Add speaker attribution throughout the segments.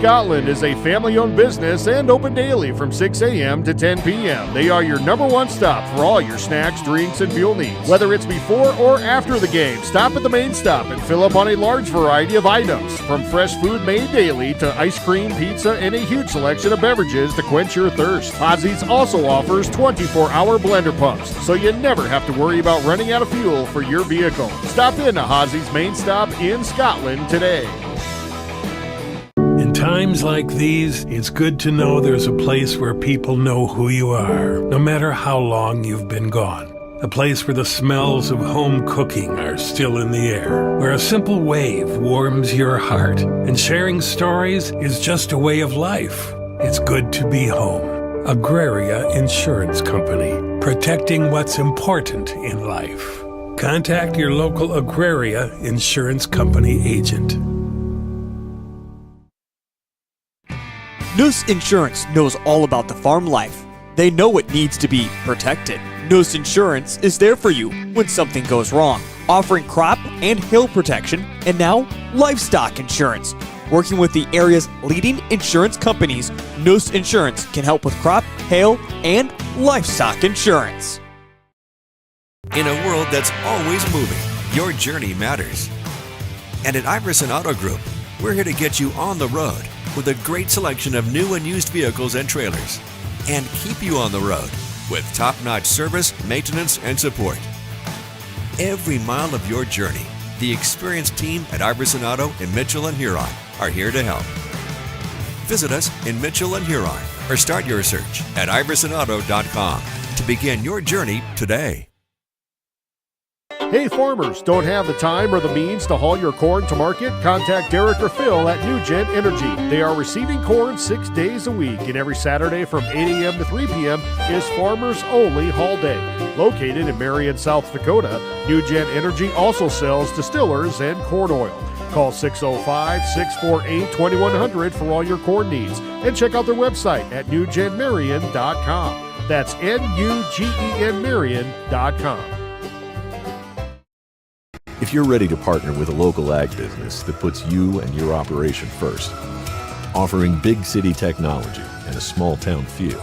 Speaker 1: Scotland is a family-owned business and open daily from 6 a.m. to 10 p.m. They are your number one stop for all your snacks, drinks, and fuel needs. Whether it's before or after the game, stop at the main stop and fill up on a large variety of items, from fresh food made daily to ice cream, pizza, and a huge selection of beverages to quench your thirst. Hozzie's also offers 24-hour blender pumps, so you never have to worry about running out of fuel for your vehicle. Stop in to Hozzie's main stop in Scotland today.
Speaker 2: In times like these, it's good to know there's a place where people know who you are, no matter how long you've been gone. A place where the smells of home cooking are still in the air, where a simple wave warms your heart, and sharing stories is just a way of life. It's good to be home. Agraria Insurance Company, protecting what's important in life. Contact your local Agraria Insurance Company agent.
Speaker 3: Noose Insurance knows all about the farm life. They know it needs to be protected. Noose Insurance is there for you when something goes wrong, offering crop and hail protection and now livestock insurance. Working with the area's leading insurance companies, Noose Insurance can help with crop, hail, and livestock insurance.
Speaker 4: In a world that's always moving, your journey matters. And at Iverson Auto Group, we're here to get you on the road with a great selection of new and used vehicles and trailers, and keep you on the road with top-notch service, maintenance, and support. Every mile of your journey, the experienced team at Iverson Auto in Mitchell and Huron are here to help. Visit us in Mitchell and Huron or start your search at iversonauto.com to begin your journey today.
Speaker 1: Hey farmers, don't have the time or the means to haul your corn to market? Contact Derek or Phil at New Gen Energy. They are receiving corn 6 days a week, and every Saturday from 8 a.m. to 3 p.m. is Farmers Only Haul Day. Located in Marion, South Dakota, New Gen Energy also sells distillers and corn oil. Call 605-648-2100 for all your corn needs, and check out their website at newgenmarion.com. That's N-U-G-E-N Marion.com.
Speaker 5: If you're ready to partner with a local ag business that puts you and your operation first, offering big city technology and a small town feel,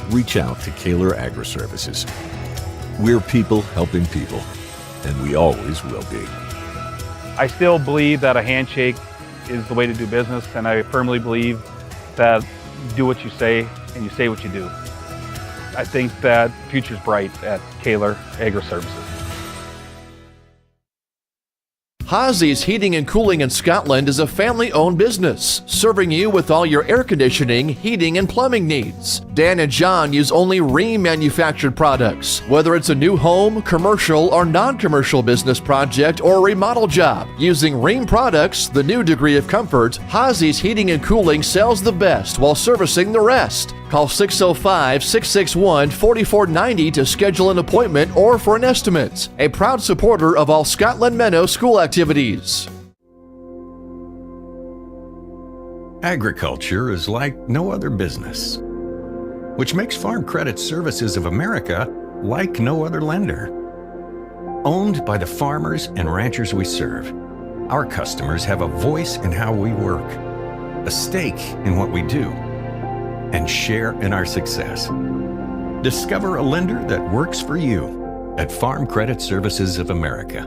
Speaker 5: reach out to Kaler Agri-Services. We're people helping people, and we always will be.
Speaker 6: I still believe that a handshake is the way to do business, and I firmly believe that you do what you say and you say what you do. I think that the future's bright at Kaler Agri-Services.
Speaker 7: Hozzie's Heating and Cooling in Scotland is a family-owned business, serving you with all your air conditioning, heating, and plumbing needs. Dan and John use only Rheem manufactured products. Whether it's a new home, commercial, or non-commercial business project or remodel job, using Rheem products, the new degree of comfort, Hozzie's Heating and Cooling sells the best while servicing the rest. Call 605-661-4490 to schedule an appointment or for an estimate. A proud supporter of all Scotland Menno school activities.
Speaker 8: Agriculture is like no other business, which makes Farm Credit Services of America like no other lender. Owned by the farmers and ranchers we serve, our customers have a voice in how we work, a stake in what we do, and share in our success. Discover a lender that works for you at Farm Credit Services of America.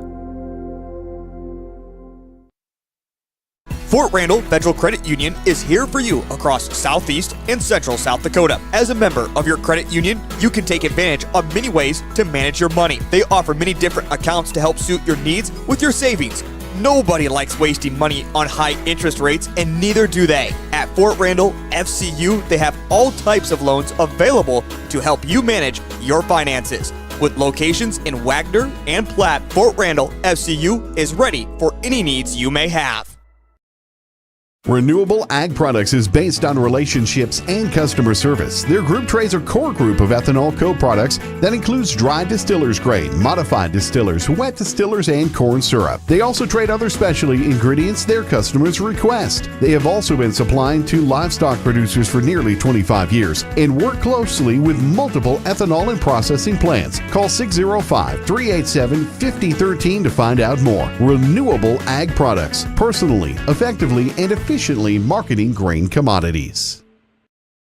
Speaker 3: Fort Randall Federal Credit Union is here for you across Southeast and Central South Dakota. As a member of your credit union, you can take advantage of many ways to manage your money. They offer many different accounts to help suit your needs with your savings. Nobody likes wasting money on high interest rates, and neither do they. At Fort Randall FCU, they have all types of loans available to help you manage your finances. With locations in Wagner and Platte, Fort Randall FCU is ready for any needs you may have.
Speaker 9: Renewable Ag Products is based on relationships and customer service. Their group trades a core group of ethanol co-products that includes dry distillers grain, modified distillers, wet distillers, and corn syrup. They also trade other specialty ingredients their customers request. They have also been supplying to livestock producers for nearly 25 years and work closely with multiple ethanol and processing plants. Call 605-387-5013 to find out more. Renewable Ag Products, personally, effectively, and efficiently efficiently marketing grain commodities.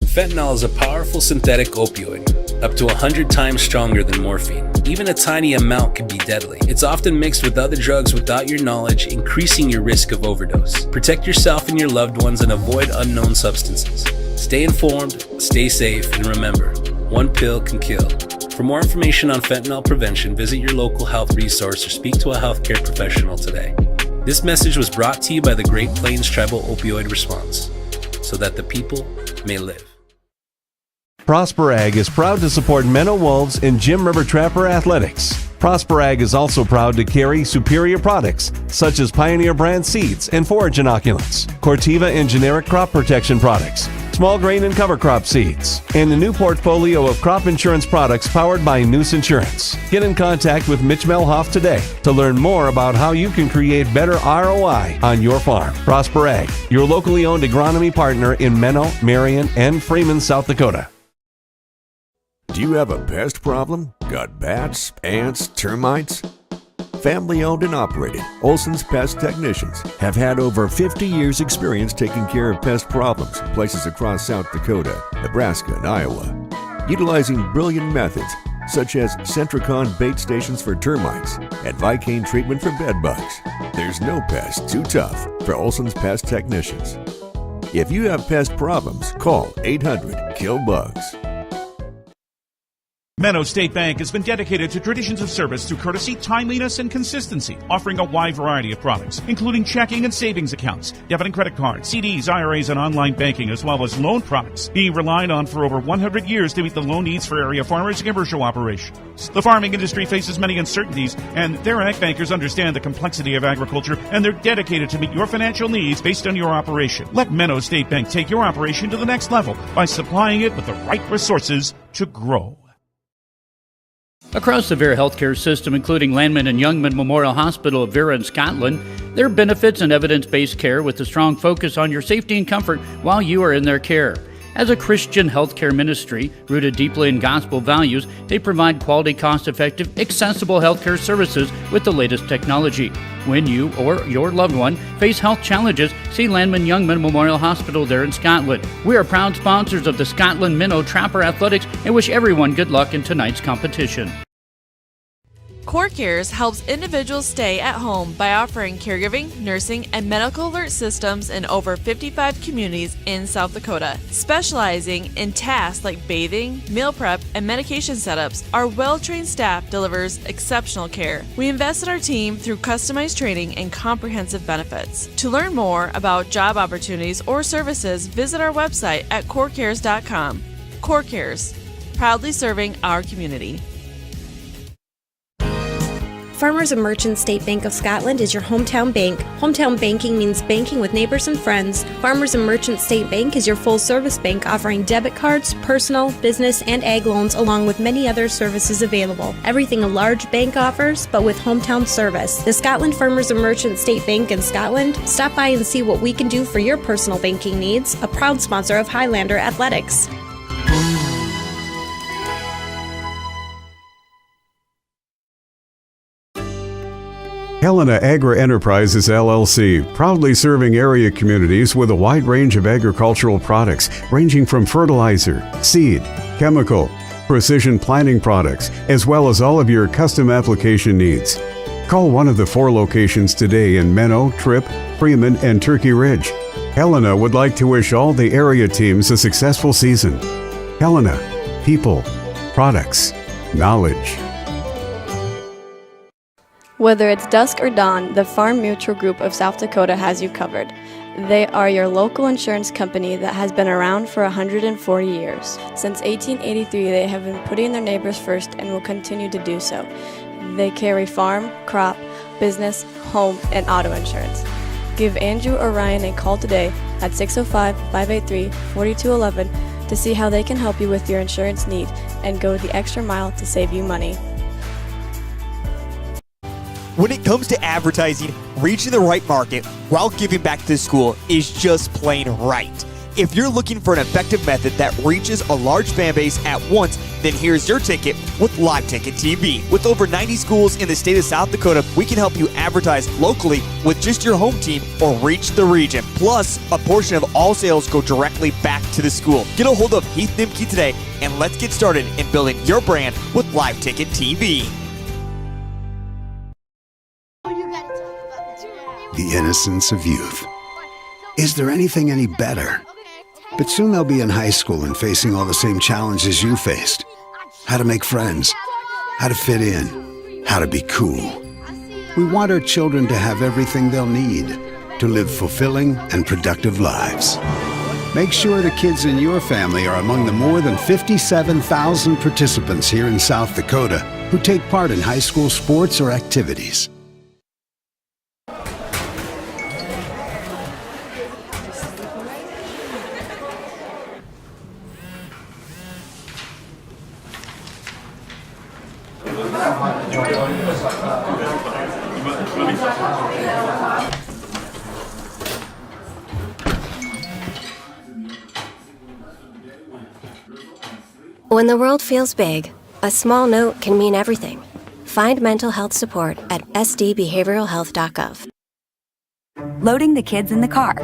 Speaker 10: Fentanyl is a powerful synthetic opioid, up to 100 times stronger than morphine. Even a tiny amount can be deadly. It's often mixed with other drugs without your knowledge, increasing your risk of overdose. Protect yourself and your loved ones and avoid unknown substances. Stay informed, stay safe, and remember, one pill can kill. For more information on fentanyl prevention, visit your local health resource or speak to a healthcare professional today. This message was brought to you by the Great Plains Tribal Opioid Response, so that the people may live.
Speaker 11: Prosper Ag is proud to support Menno Wolves in Jim River Trapper Athletics. Prosper Ag is also proud to carry superior products such as Pioneer brand seeds and forage inoculants, Corteva and generic crop protection products, small grain and cover crop seeds, and a new portfolio of crop insurance products powered by Noose Insurance. Get in contact with Mitch Melhoff today to learn more about how you can create better ROI on your farm. Prosper Ag, your locally owned agronomy partner in Menno, Marion, and Freeman, South Dakota.
Speaker 5: Do you have a pest problem? Got bats, ants, termites? Family owned and operated, Olson's Pest Technicians have had over 50 years experience taking care of pest problems in places across South Dakota, Nebraska, and Iowa. Utilizing brilliant methods such as Centricon bait stations for termites and Vicane treatment for bed bugs. There's no pest too tough for Olson's Pest Technicians. If you have pest problems, call 800-KILL-BUGS.
Speaker 12: Menno State Bank has been dedicated to traditions of service through courtesy, timeliness, and consistency, offering a wide variety of products, including checking and savings accounts, debit and credit cards, CDs, IRAs, and online banking, as well as loan products, being relied on for over 100 years to meet the loan needs for area farmers and commercial operations. The farming industry faces many uncertainties, and their ag bankers understand the complexity of agriculture, and they're dedicated to meet your financial needs based on your operation. Let Menno State Bank take your operation to the next level by supplying it with the right resources to grow.
Speaker 13: Across the Vera healthcare system, including Landman and Youngman Memorial Hospital of Vera in Scotland, there are benefits and evidence-based care with a strong focus on your safety and comfort while you are in their care. As a Christian healthcare ministry rooted deeply in gospel values, they provide quality, cost-effective, accessible healthcare services with the latest technology. When you or your loved one face health challenges, see Landman Youngman Memorial Hospital there in Scotland. We are proud sponsors of the Scotland Minnow Trapper Athletics and wish everyone good luck in tonight's competition.
Speaker 14: CoreCares helps individuals stay at home by offering caregiving, nursing, and medical alert systems in over 55 communities in South Dakota. Specializing in tasks like bathing, meal prep, and medication setups, our well-trained staff delivers exceptional care. We invest in our team through customized training and comprehensive benefits. To learn more about job opportunities or services, visit our website at corecares.com. CoreCares, proudly serving our community.
Speaker 15: Farmers and Merchants State Bank of Scotland is your hometown bank. Hometown banking means banking with neighbors and friends. Farmers and Merchants State Bank is your full-service bank offering debit cards, personal, business, and ag loans along with many other services available. Everything a large bank offers, but with hometown service. The Scotland Farmers and Merchants State Bank in Scotland. Stop by and see what we can do for your personal banking needs. A proud sponsor of Highlander Athletics.
Speaker 16: Helena Agri Enterprises LLC, proudly serving area communities with a wide range of agricultural products ranging from fertilizer, seed, chemical, precision planting products, as well as all of your custom application needs. Call one of the 4 locations today in Menno, Tripp, Freeman, and Turkey Ridge. Helena would like to wish all the area teams a successful season. Helena, people, products, knowledge.
Speaker 17: Whether it's dusk or dawn, the Farm Mutual Group of South Dakota has you covered. They are your local insurance company that has been around for 140 years. Since 1883, they have been putting their neighbors first and will continue to do so. They carry farm, crop, business, home, and auto insurance. Give Andrew or Ryan a call today at 605-583-4211 to see how they can help you with your insurance need and go the extra mile to save you money.
Speaker 3: When it comes to advertising, reaching the right market while giving back to the school is just plain right. If you're looking for an effective method that reaches a large fan base at once, then here's your ticket with Live Ticket TV. With over 90 schools in the state of South Dakota, we can help you advertise locally with just your home team or reach the region. Plus, a portion of all sales go directly back to the school. Get a hold of Heath Nimke today and let's get started in building your brand with Live Ticket TV.
Speaker 18: The innocence of youth. Is there anything any better? But soon they'll be in high school and facing all the same challenges you faced. How to make friends, how to fit in, how to be cool. We want our children to have everything they'll need to live fulfilling and productive lives. Make sure the kids in your family are among the more than 57,000 participants here in South Dakota who take part in high school sports or activities.
Speaker 19: When the world feels big, a small note can mean everything. Find mental health support at sdbehavioralhealth.gov.
Speaker 20: Loading the kids in the car,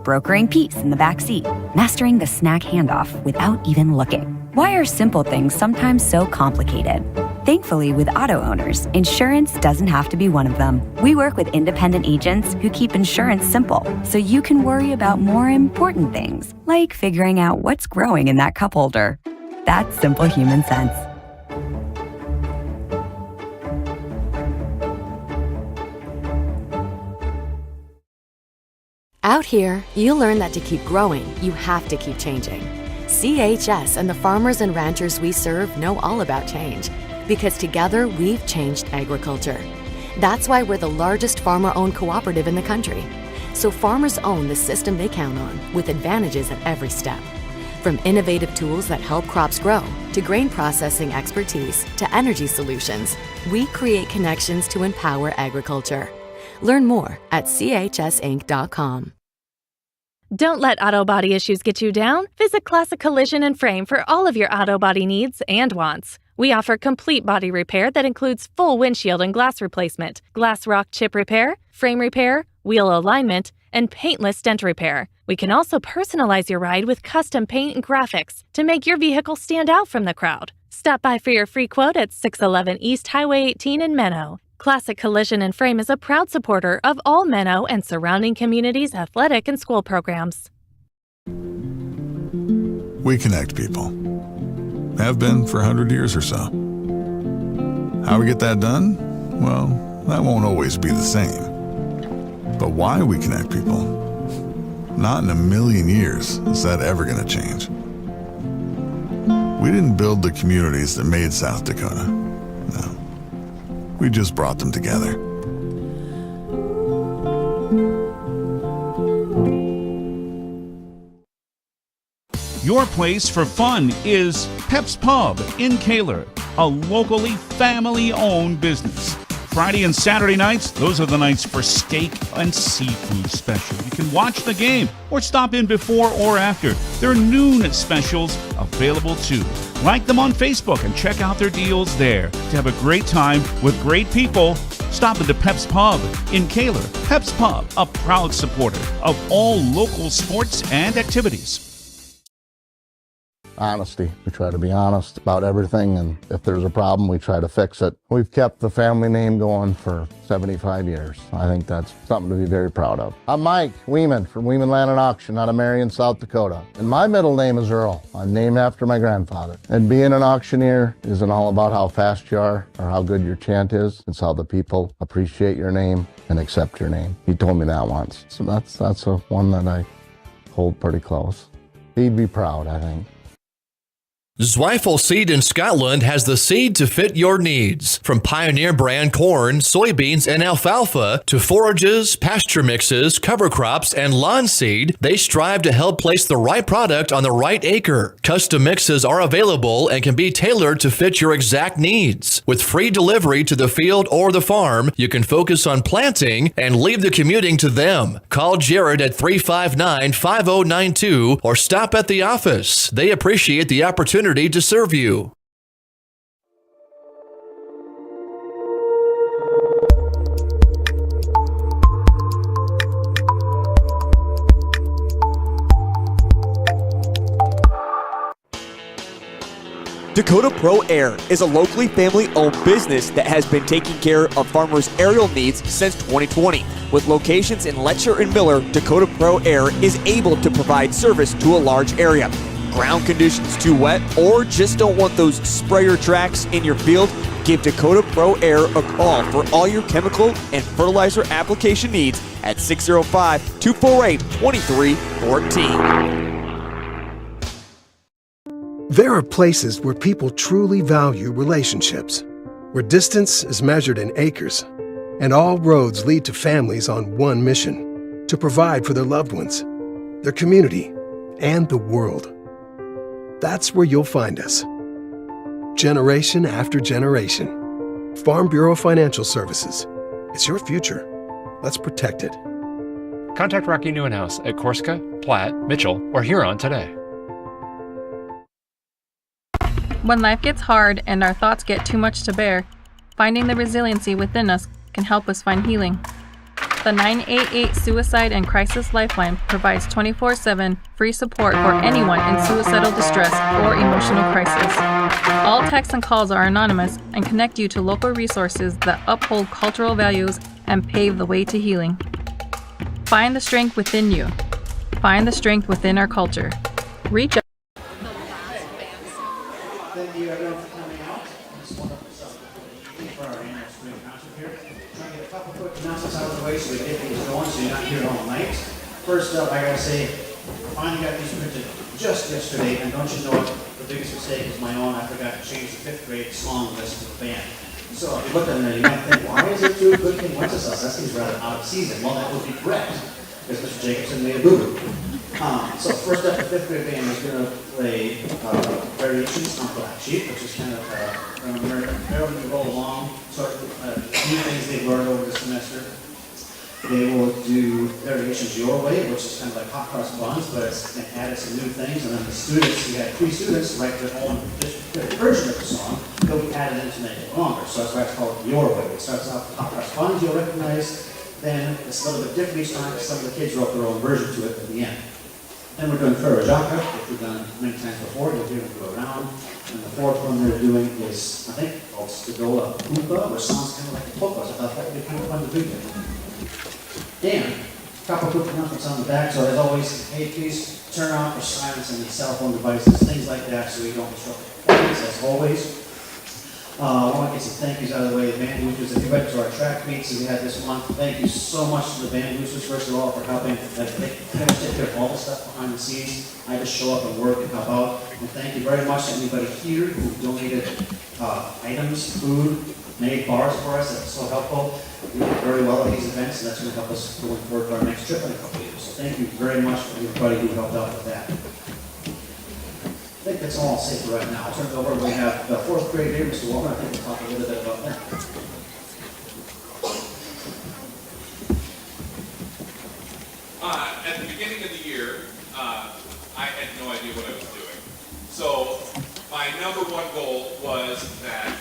Speaker 20: brokering peace in the back seat, mastering the snack handoff without even looking. Why are simple things sometimes so complicated? Thankfully, with auto owners, insurance doesn't have to be one of them. We work with independent agents who keep insurance simple, so you can worry about more important things, like figuring out what's growing in that cup holder. That's simple human sense.
Speaker 21: Out here, you learn that to keep growing, you have to keep changing. SHS and the farmers and ranchers we serve know all about change, because together we've changed agriculture. That's why we're the largest farmer-owned cooperative in the country. So farmers own the system they count on, with advantages at every step. From innovative tools that help crops grow, to grain processing expertise, to energy solutions, we create connections to empower agriculture. Learn more at chsinc.com.
Speaker 22: Don't let auto body issues get you down. Visit Classic Collision and Frame for all of your auto body needs and wants. We offer complete body repair that includes full windshield and glass replacement, glass rock chip repair, frame repair, wheel alignment, and paintless dent repair. We can also personalize your ride with custom paint and graphics to make your vehicle stand out from the crowd. Stop by for your free quote at 611 East Highway 18 in Menno. Classic Collision and Frame is a proud supporter of all Menno and surrounding communities' athletic and school programs.
Speaker 23: We connect people. Have been for 100 years or so. How we get that done? Well, that won't always be the same. But why we connect people? Not in a million years is that ever going to change. We didn't build the communities that made South Dakota. No. We just brought them together.
Speaker 12: Your place for fun is Pep's Pub in Kaler, a locally family-owned business. Friday and Saturday nights, those are the nights for steak and seafood special. You can watch the game or stop in before or after. There are noon specials available too. Like them on Facebook and check out their deals there. To have a great time with great people, stop at the Pep's Pub in Kaler. Pep's Pub, a proud supporter of all local sports and activities.
Speaker 24: Honesty. We try to be honest about everything, and if there's a problem, we try to fix it. We've kept the family name going for 75 years. I think that's something to be very proud of. I'm Mike Weeman from Weeman Land and Auction out of Marion, South Dakota. And my middle name is Earl. I'm named after my grandfather. And being an auctioneer isn't all about how fast you are or how good your chant is. It's how the people appreciate your name and accept your name. He told me that once. So that's a one that I hold pretty close. He'd be proud, I think.
Speaker 7: Zweifel Seed in Scotland has the seed to fit your needs. From Pioneer brand corn, soybeans, and alfalfa to forages, pasture mixes, cover crops, and lawn seed, they strive to help place the right product on the right acre. Custom mixes are available and can be tailored to fit your exact needs. With free delivery to the field or the farm, you can focus on planting and leave the commuting to them. Call Jared at 359-5092 or stop at the office. They appreciate the opportunity to serve you.
Speaker 3: Dakota Pro Air is a locally family-owned business that has been taking care of farmers' aerial needs since 2020. With locations in Letcher and Miller, Dakota Pro Air is able to provide service to a large area. Ground conditions too wet, or just don't want those sprayer tracks in your field? Give Dakota Pro Air a call for all your chemical and fertilizer application needs at 605-248-2314.
Speaker 1: There are places where people truly value relationships, where distance is measured in acres, and all roads lead to families on one mission: to provide for their loved ones, their community, and the world. That's where you'll find us. Generation after generation. Farm Bureau Financial Services. It's your future. Let's protect it.
Speaker 2: Contact Rocky Neuenhouse at Corsica, Platte, Mitchell, or Huron today.
Speaker 4: When life gets hard and our thoughts get too much to bear, finding the resiliency within us can help us find healing. The 988 Suicide and Crisis Lifeline provides 24/7 free support for anyone in suicidal distress or emotional crisis. All texts and calls are anonymous and connect you to local resources that uphold cultural values and pave the way to healing. Find the strength within you. Find the strength within our culture. Reach out.
Speaker 6: Thank you everyone for coming out. Just want to for our annual spring concert here. Trying to get a couple quick announcements out of the way so we get things going so you're not here all night. First up, I gotta say, I finally got these printed just yesterday, and don't you know it, the biggest mistake is my own. I forgot to change the 5th grade song list to the band. So if you look at them there, you might think, why is it too good thing Wenceslas? That seems rather out of season. Well, that would be correct, because Mr. Jacobson made a boo-boo. So first up, the 5th grade band is going to play Variations on Black Sheep, which is kind of an American Carol to roll along, sort of new things they've learned over the semester. They will do Variations Your Way, which is kind of like hot cross buns, but it's added some new things. And then the students, we had 3 students write their own version of the song that we added in to make it longer. So that's why it's called Your Way. It starts off with hot cross buns you'll recognize. Then it's a little bit different each time because some of the kids wrote their own version to it at the end. Then we're doing Ferrajaka, which we've done many times before. You'll hear them go around. And the 4th one they're doing is, I think, called Spadola Poopa, which sounds kind of like a polka. So I thought that would be kind of fun to do. And a couple quick announcements on the back. So as always, hey, please turn off or silence any cell phone devices, things like that, so we don't disrupt the performance, as always. I want to get some thank yous out of the way. The band boosters, if you went to our track meets that we had this month, thank you so much to the band boosters, first of all, for helping. They take care of all the stuff behind the scenes. I just show up and work and help out. And thank you very much to anybody here who donated items, food, made bars for us. That's so helpful. We did very well at these events, and that's going to help us going forward to our next trip in a couple of years. So thank you very much for everybody who helped out with that. I think that's all I'll say for right now. I'll turn it over. We have the 4th grade here, Mr. Walker. I think we'll talk a little bit about that.
Speaker 25: At the beginning of the year, I had no idea what I was doing. So my number one goal was that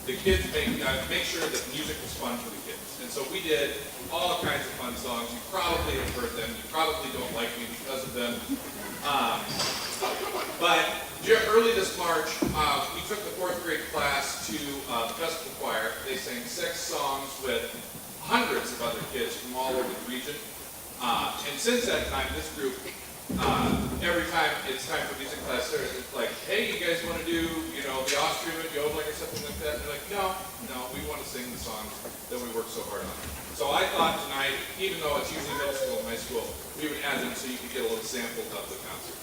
Speaker 25: the kids make sure that music was fun for the kids. And so we did all kinds of fun songs. You probably have heard them. You probably don't like me because of them. But early this March, we took the 4th grade class to the festival choir. They sang 6 songs with hundreds of other kids from all over the region. And since that time, this group, every time it's time for music class, it's like, hey, you guys want to do, the Austrian yodeling or something like that? And they're like, no, we want to sing the songs that we worked so hard on. So I thought tonight, even though it's usually middle school and high school, we would add them so you could get a little sample of the concert.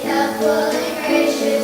Speaker 5: Helpful and gracious.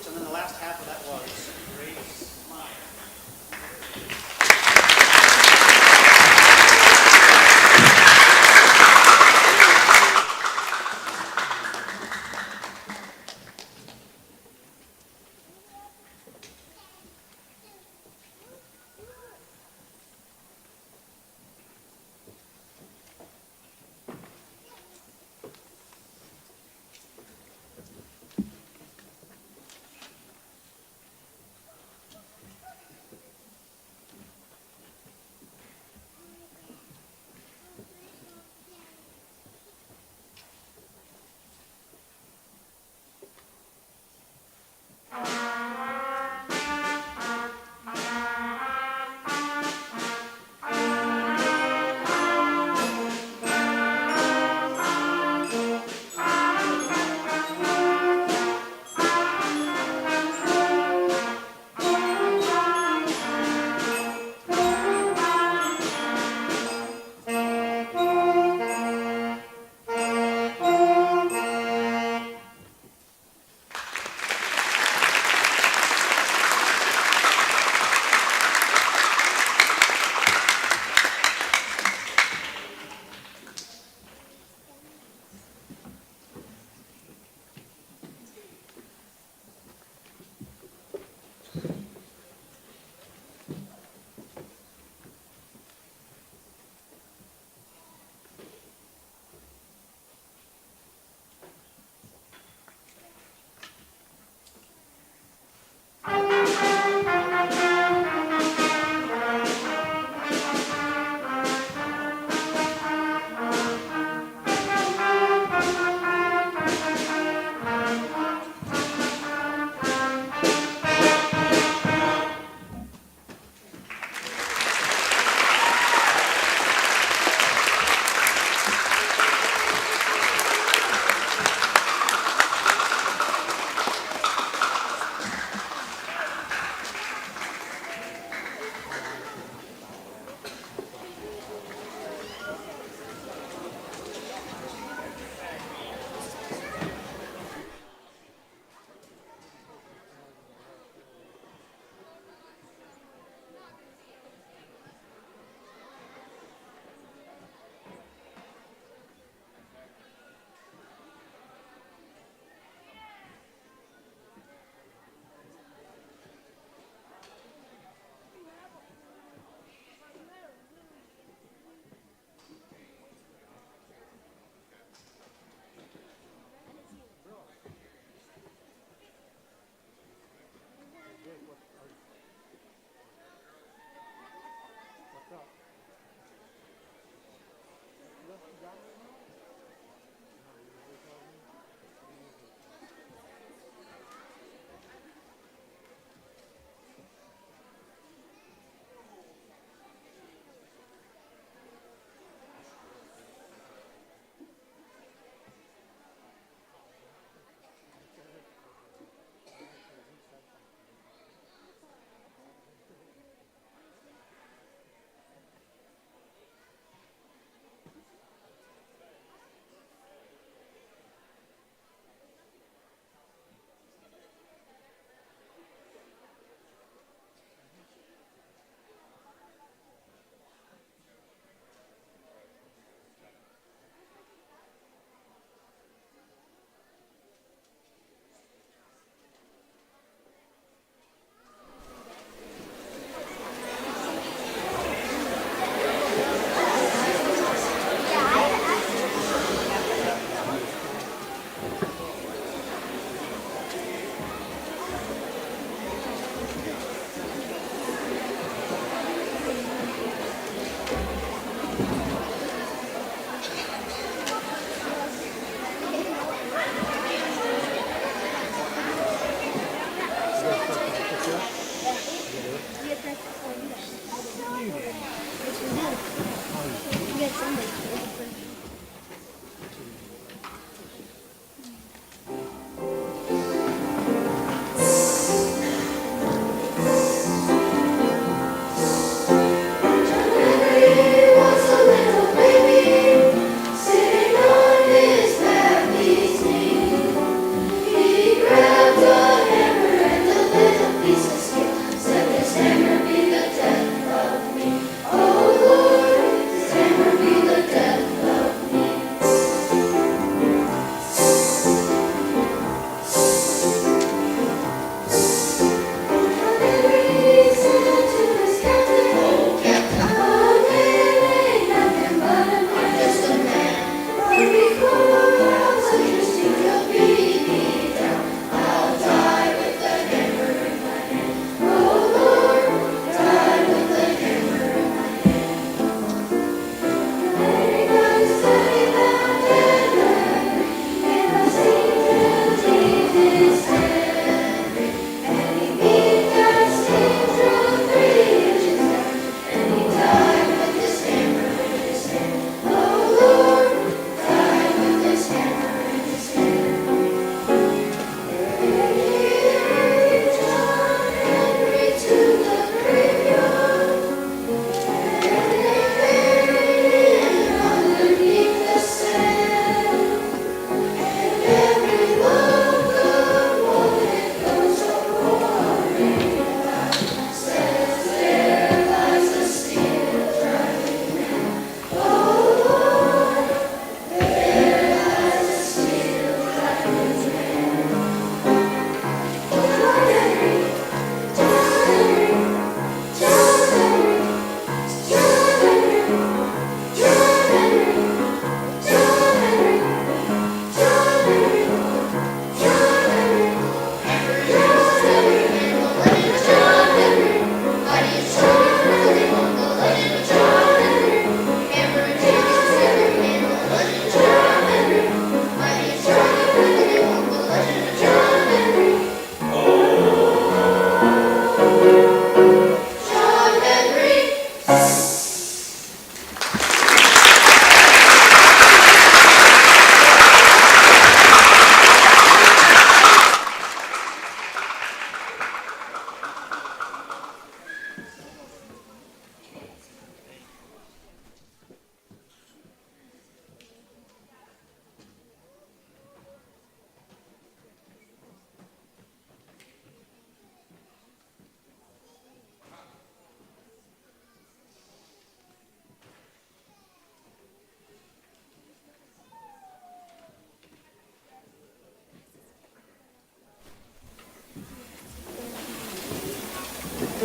Speaker 6: Rhodes, and then the last half of that was Grace Meyer.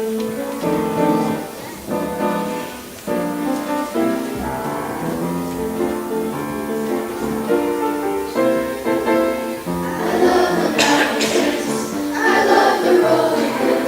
Speaker 5: I love the valleys.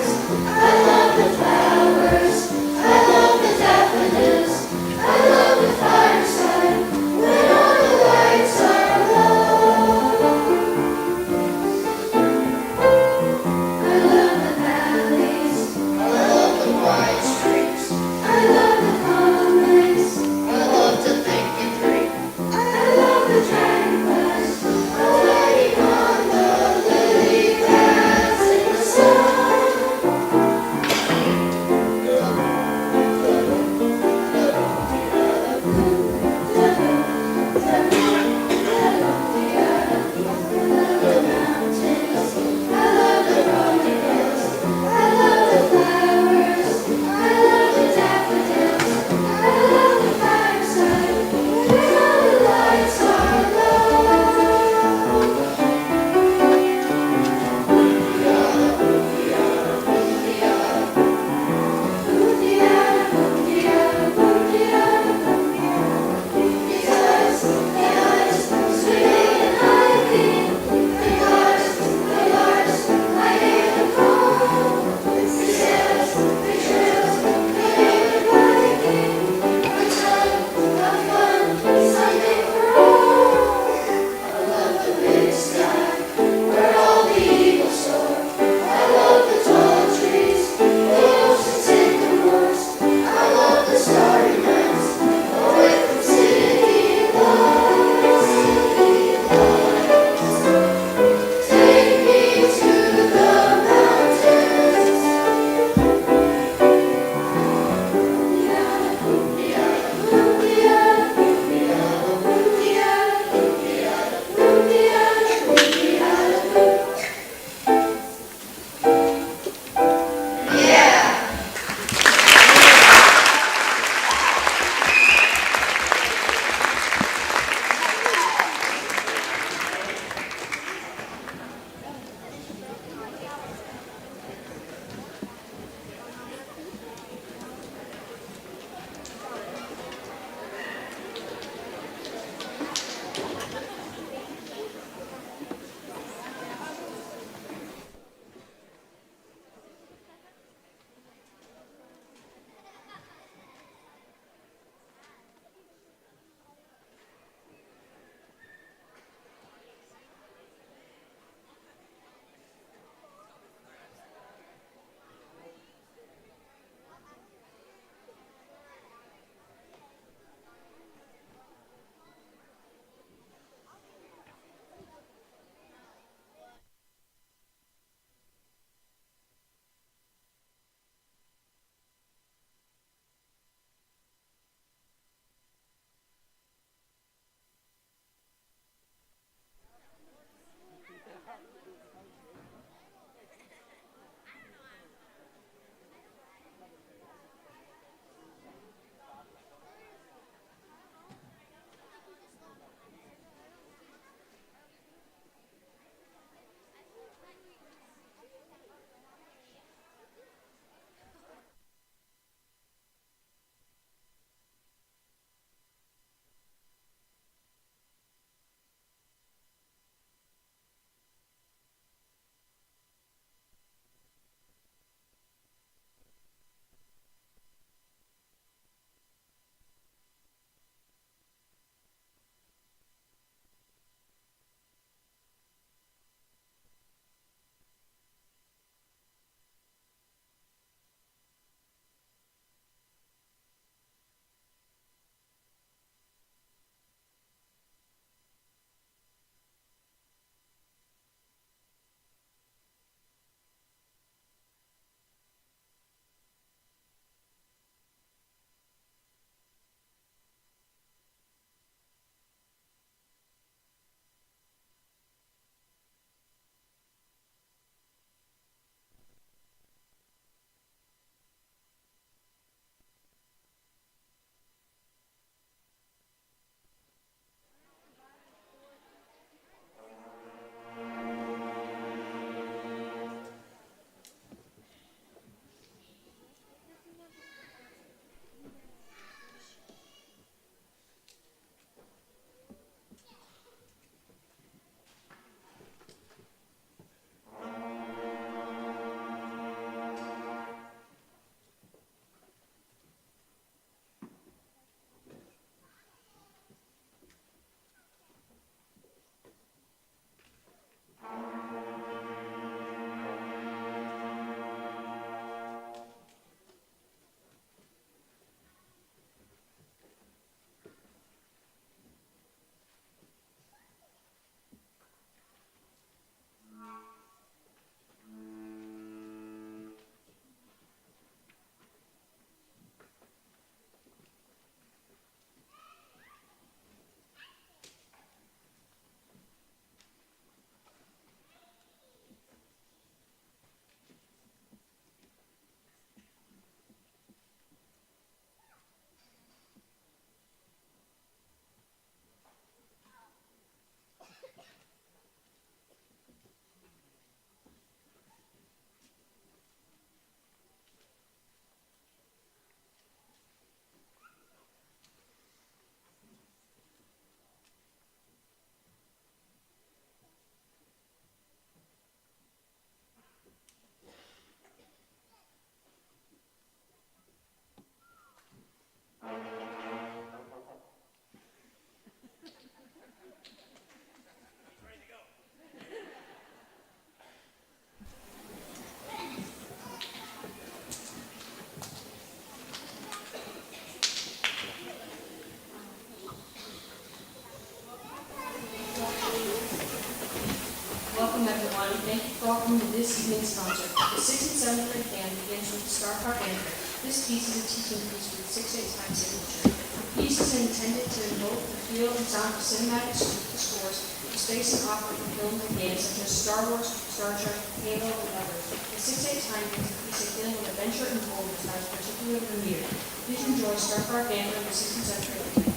Speaker 5: everyone. Thank you for welcoming to this evening's concert. The 6th and 7th grade band begins with the Star Park Anthem. This piece is a teaching piece with 6/8 time signature. The piece is intended to invoke the feel and sound of cinematic scores of space and opera from films and games such as Star Wars, Star Trek, Halo, and others. The 6/8 time gives the piece a feeling of adventure and boldness that is particularly familiar. Please enjoy Star Park Anthem, the 6th and 7th grade band.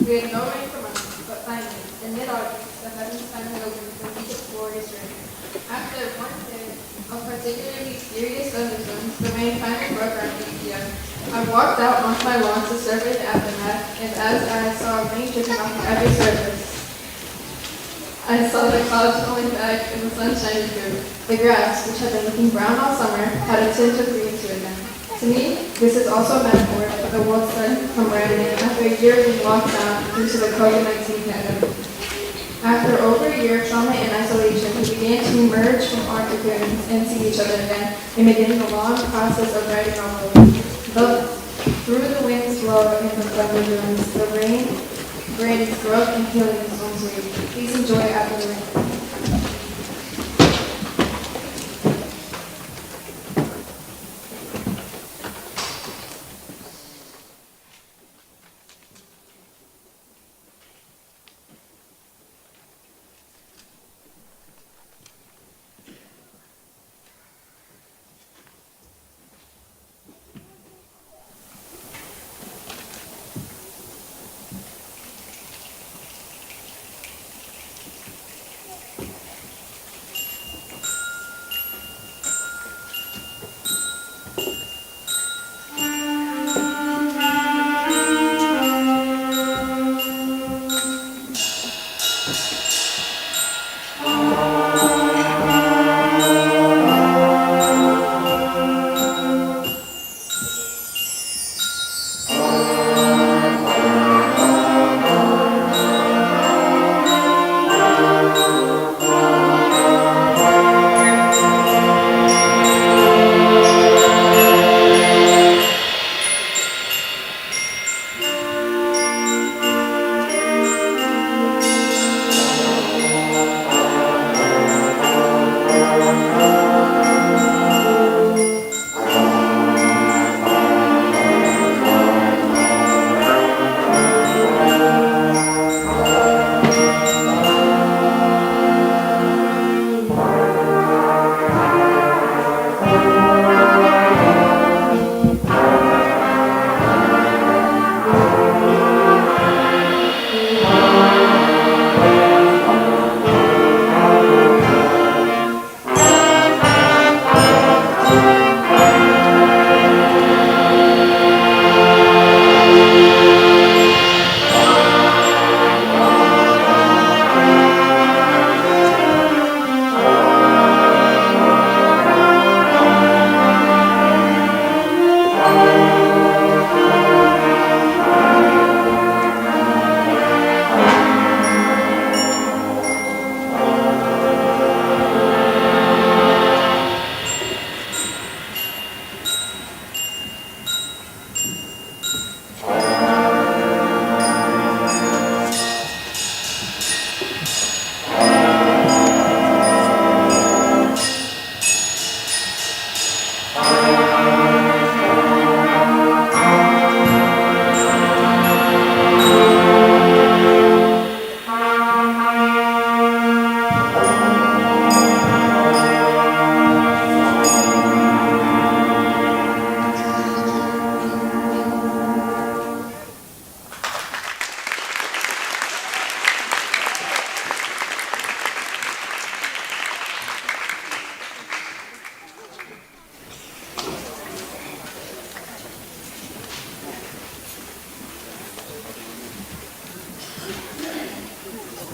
Speaker 8: We had no rain for months, but finally, in mid-August, the heavens finally opened for a week of glorious rain. After one day of particularly serious thunderstorms, the rain finally broke our 8 p.m. I walked out onto my lawn to survey the aftermath, and as I saw rain dripping off every surface, I saw the clouds rolling back and the sun shining through. The grass, which had been looking brown all summer, had a tint of green to it now. To me, this is also a metaphor of the world starting to come reddening after a year of being locked down due to the COVID-19 pandemic. After over a year of trauma and isolation, we began to emerge from our cocoons and see each other again, and begin the long process of writing our world. Through the wind's blow and the thunder drums, the rain brings growth and healing in its own way. Please enjoy After the Rain.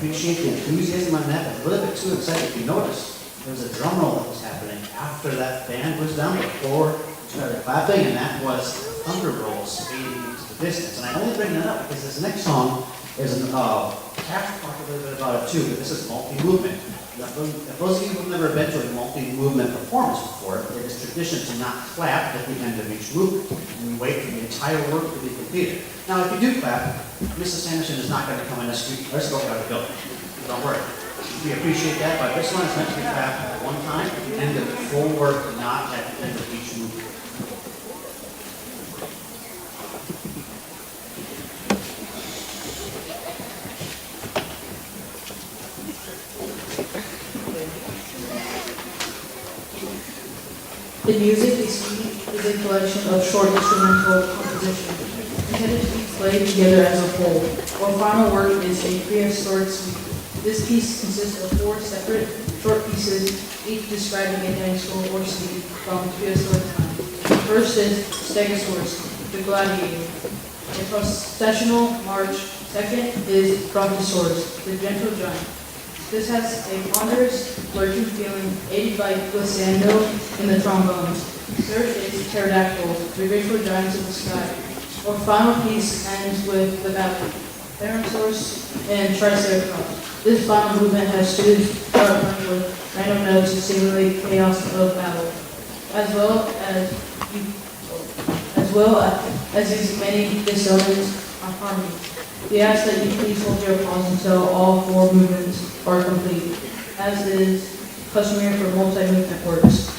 Speaker 6: appreciate the enthusiasm on that. A little bit too excited. If you notice, there was a drum roll that was happening after that band was done, before we started clapping, and that was Thunder Rolls fading into the distance. And I only bring that up because this next song is Cash talked a little bit about it too, but this is multi-movement. If those of you who've never been to a multi-movement performance before, it is tradition to not clap at the end of each movement, and we wait for the entire work to be completed. Now, if you do clap, Mrs. Sanderson is not going to come in and sweep, let's go out of the building. Don't worry. We appreciate that, but this one is meant to be clapped at one time at the end of the full work, not at the end of each movement.
Speaker 5: The music is a collection of short instrumental compositions intended to be played together as a whole. Our final work is a prehistoric suite. This piece consists of 4 separate short pieces, each describing a dinosaur or steed from prehistoric times. The first is Stegosaurus, the gladiator, a processional march. Second is Brontosaurus, the gentle giant. This has a ponderous, lurking feeling, aided by glissando in the trombones. Third is Pterodactyls, the graceful giants of the sky. Our final piece ends with the battle, Tyrannosaurus and Triceratops. This final movement has students start playing with random notes to simulate chaos of battle, as well as these many dissonance of harmony. We ask that you please hold your applause until all 4 movements are complete, as is customary for multi-movement works.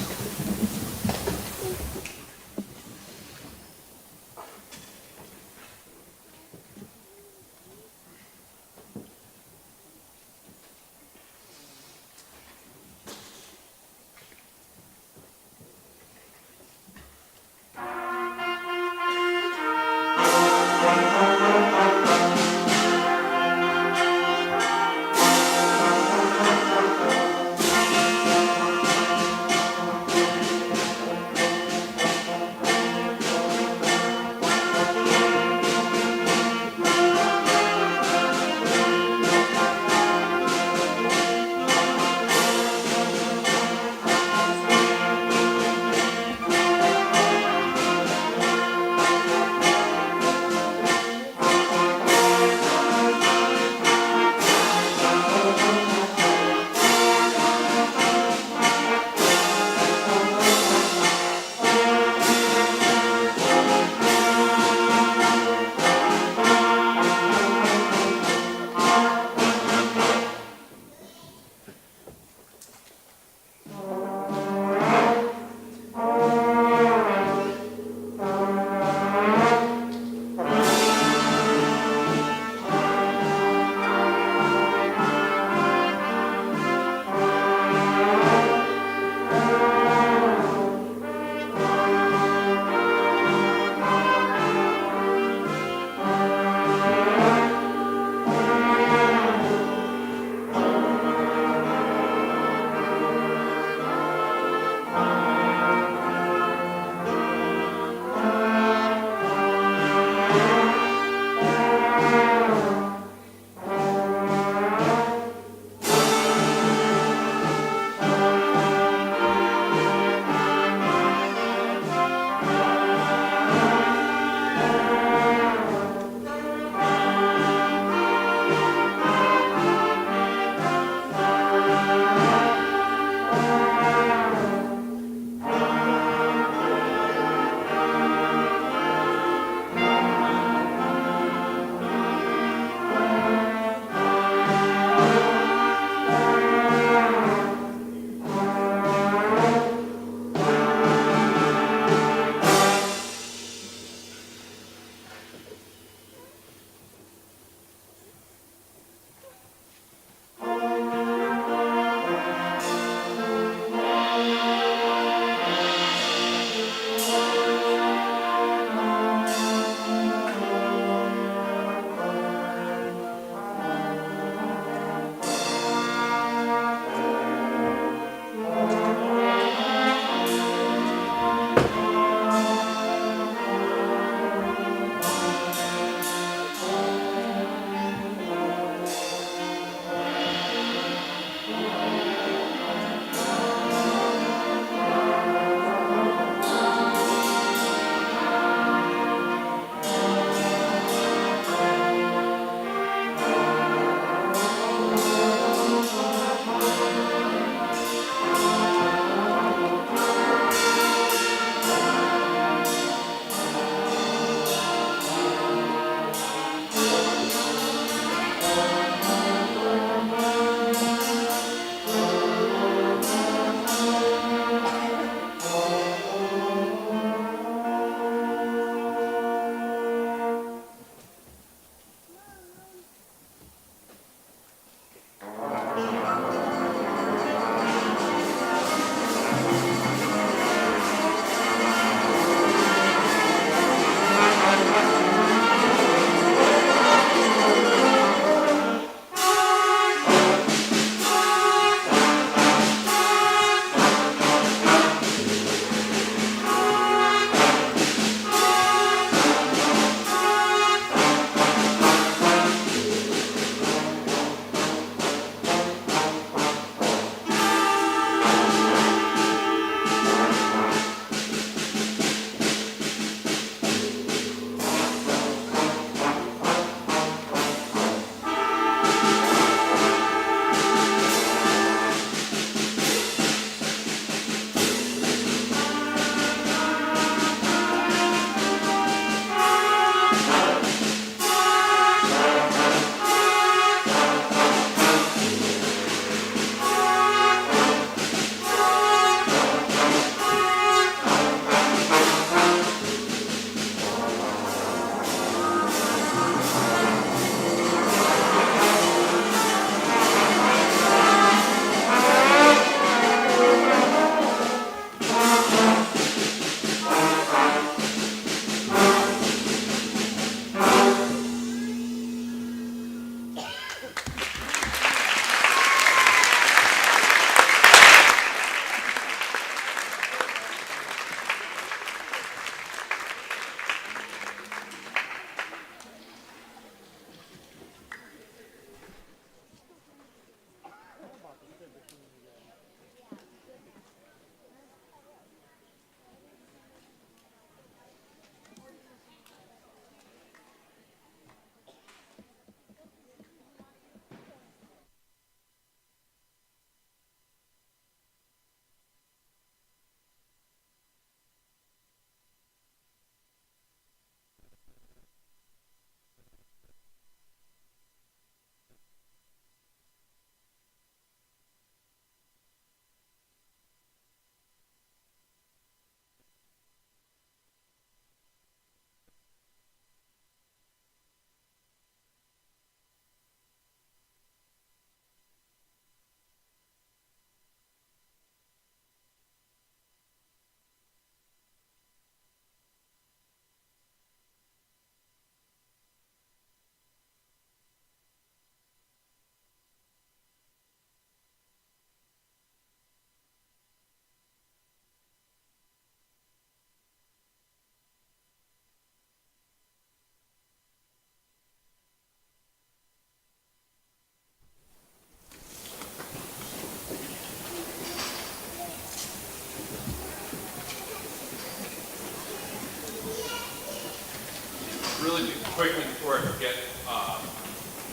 Speaker 25: really quickly before I forget,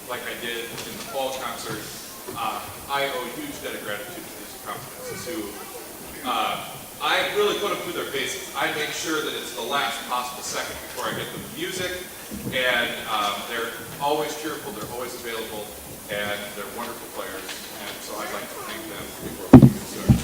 Speaker 25: like I did in the fall concert, I owe a huge debt of gratitude to these accomplishments who I really put them through their paces. I make sure that it's the last possible second before I get them the music, and they're always cheerful, they're always available, and they're wonderful players, and so I'd like to thank them before we get started.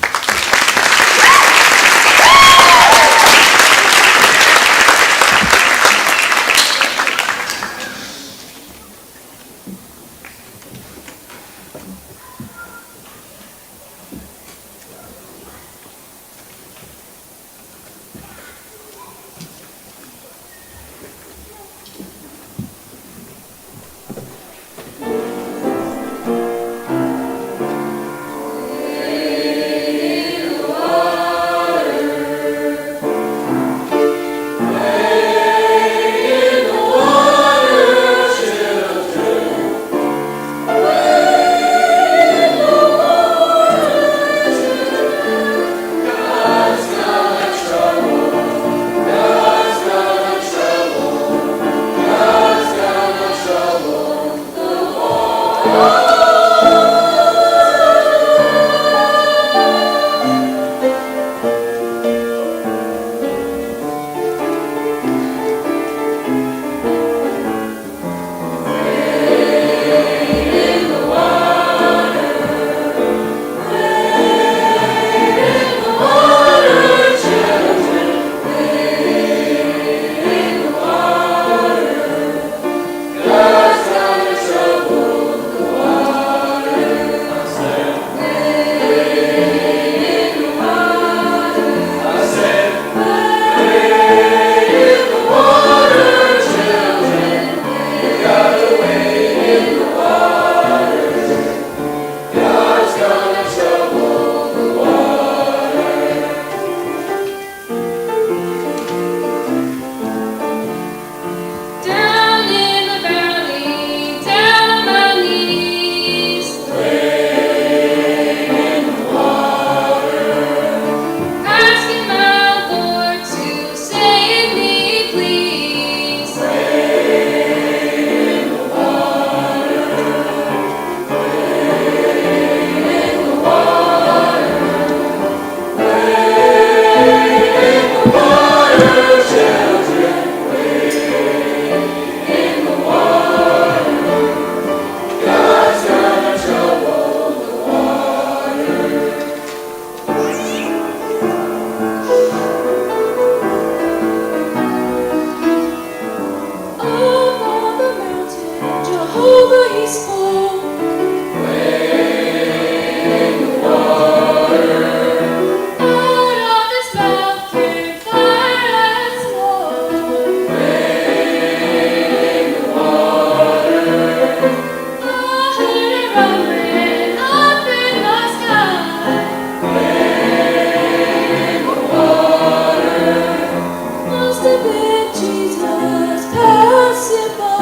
Speaker 9: Jesus passing by.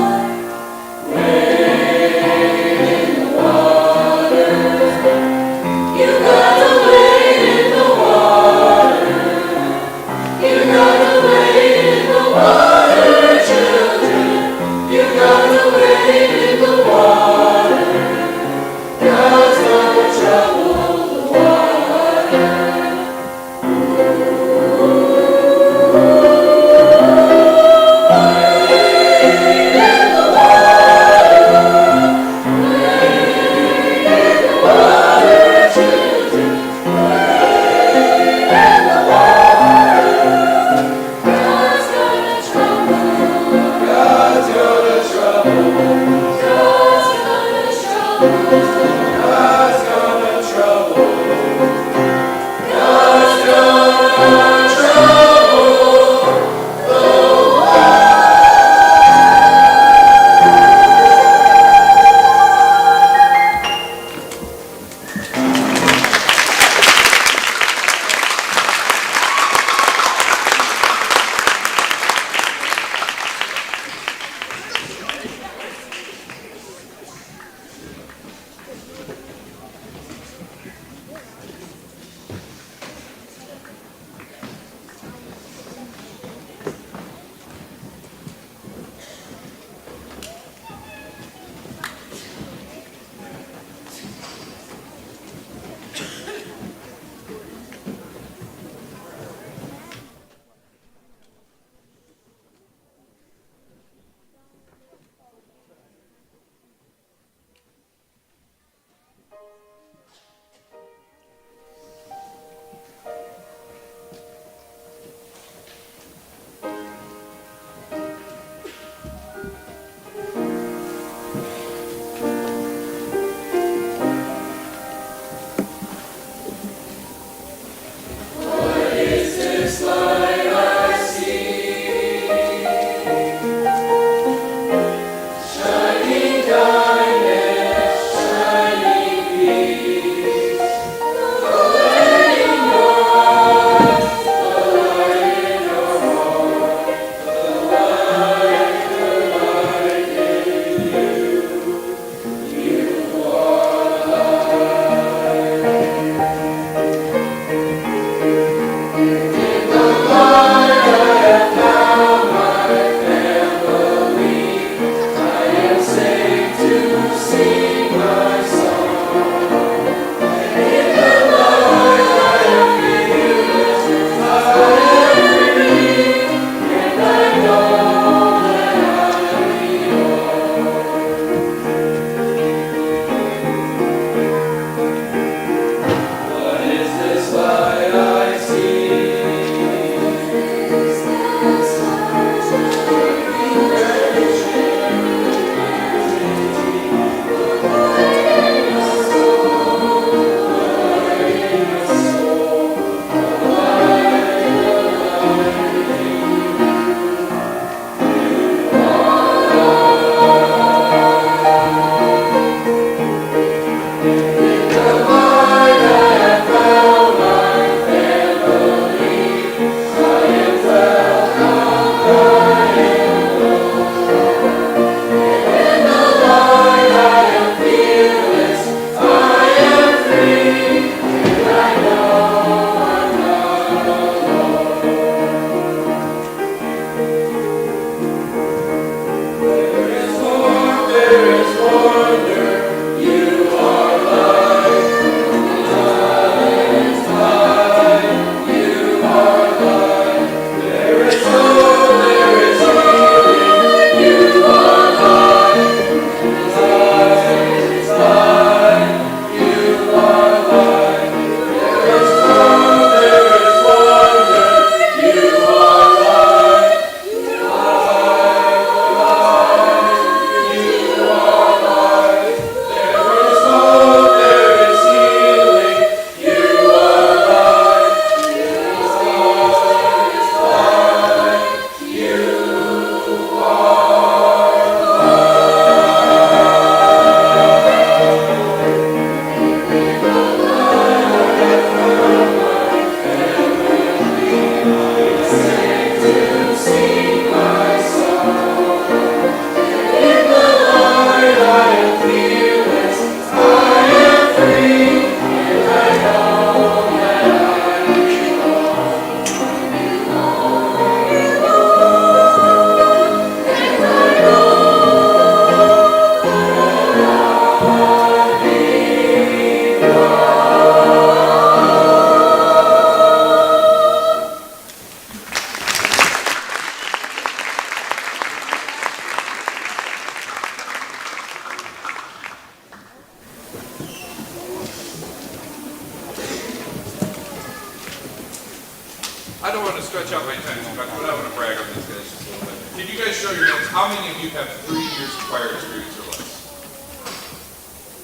Speaker 25: stretch out my time too much, but I want to brag on these guys just a little bit. Can you guys show your hands? How many of you have 3 years of choir experience or less?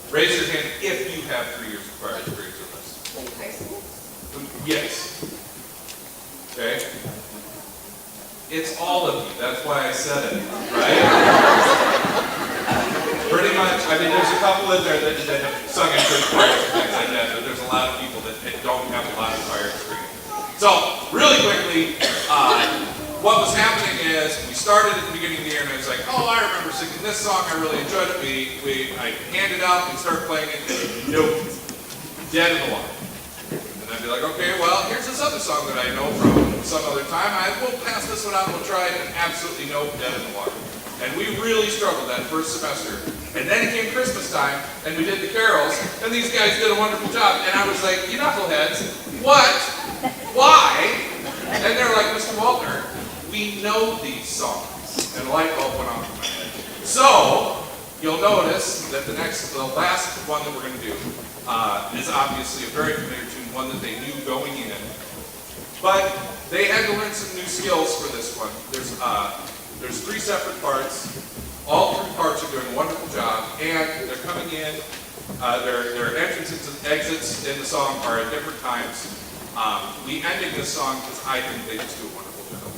Speaker 25: Raise your hand if you have 3 years of choir experience or less.
Speaker 8: Like high school?
Speaker 25: Yes. Okay? It's all of you. That's why I said it, right? Pretty much. I mean, there's a couple in there that have sung in church choirs and things like that, but there's a lot of people that don't have a lot of choir experience. So, really quickly, what was happening is we started at the beginning of the year and I was like, oh, I remember singing this song. I really enjoyed it. I handed out and started playing it. Nope. Dead in the water. And I'd be like, okay, well, here's this other song that I know from some other time. I will pass this one out and we'll try it. And absolutely no, dead in the water. And we really struggled that first semester. And then it came Christmas time, and we did the carols, and these guys did a wonderful job. And I was like, you knuckleheads, what? Why? And they're like, Mr. Waltner, we know these songs. And a light bulb went off in my head. So, you'll notice that the last one that we're going to do is obviously a very familiar tune, one that they knew going in. But they had to learn some new skills for this one. There's 3 separate parts. All 3 parts are doing a wonderful job, and they're coming in. Their entrances and exits in the song are at different times. We ended this song because I think they just do a wonderful job.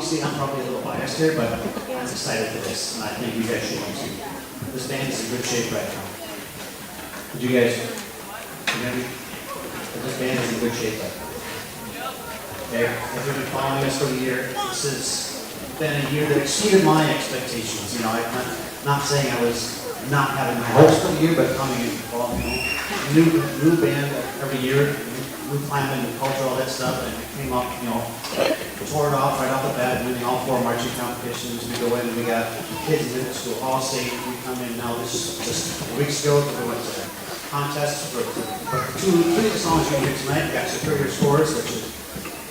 Speaker 6: obviously I'm probably a little biased here, but I'm excited for this, and I think you guys should be too. This band is in good shape right now. Would you guys, this band is in good shape right now. Okay, if you've been following us for the year, this has been a year that exceeded my expectations. You know, I'm not saying I was not having my hopes for the year, but coming in, well, you know, new band every year, new climate, new culture, all that stuff, and it came up, you know, tore it off right off the bat, winning all 4 marching competitions. We go in and we got kids in middle school, all state. We come in now, this just weeks ago, we went to contests for 3 of the songs you hear tonight. We got superior scores, which is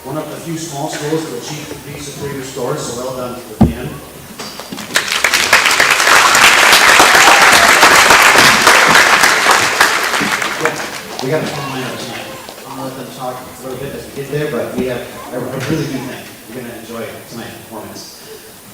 Speaker 6: one of the few small schools to achieve 3 superior scores, so well done to the band. We got a fun lineup tonight. I'll let them talk a little bit as we get there, but we have, I really do think you're going to enjoy tonight's performance.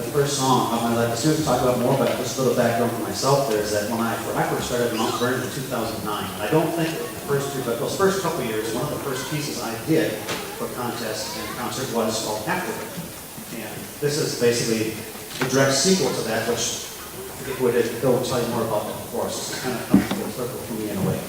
Speaker 6: The first song, I'm going to let the students talk about more, but just a little background for myself there is that when I first started in Mount Vernon in 2009, I don't think the first 2, but those first couple years, one of the first pieces I did for contest and concert was called Afterward. And this is basically the direct sequel to that, which I think Bill will tell you more about that before, so this is kind of coming full circle for me in a way.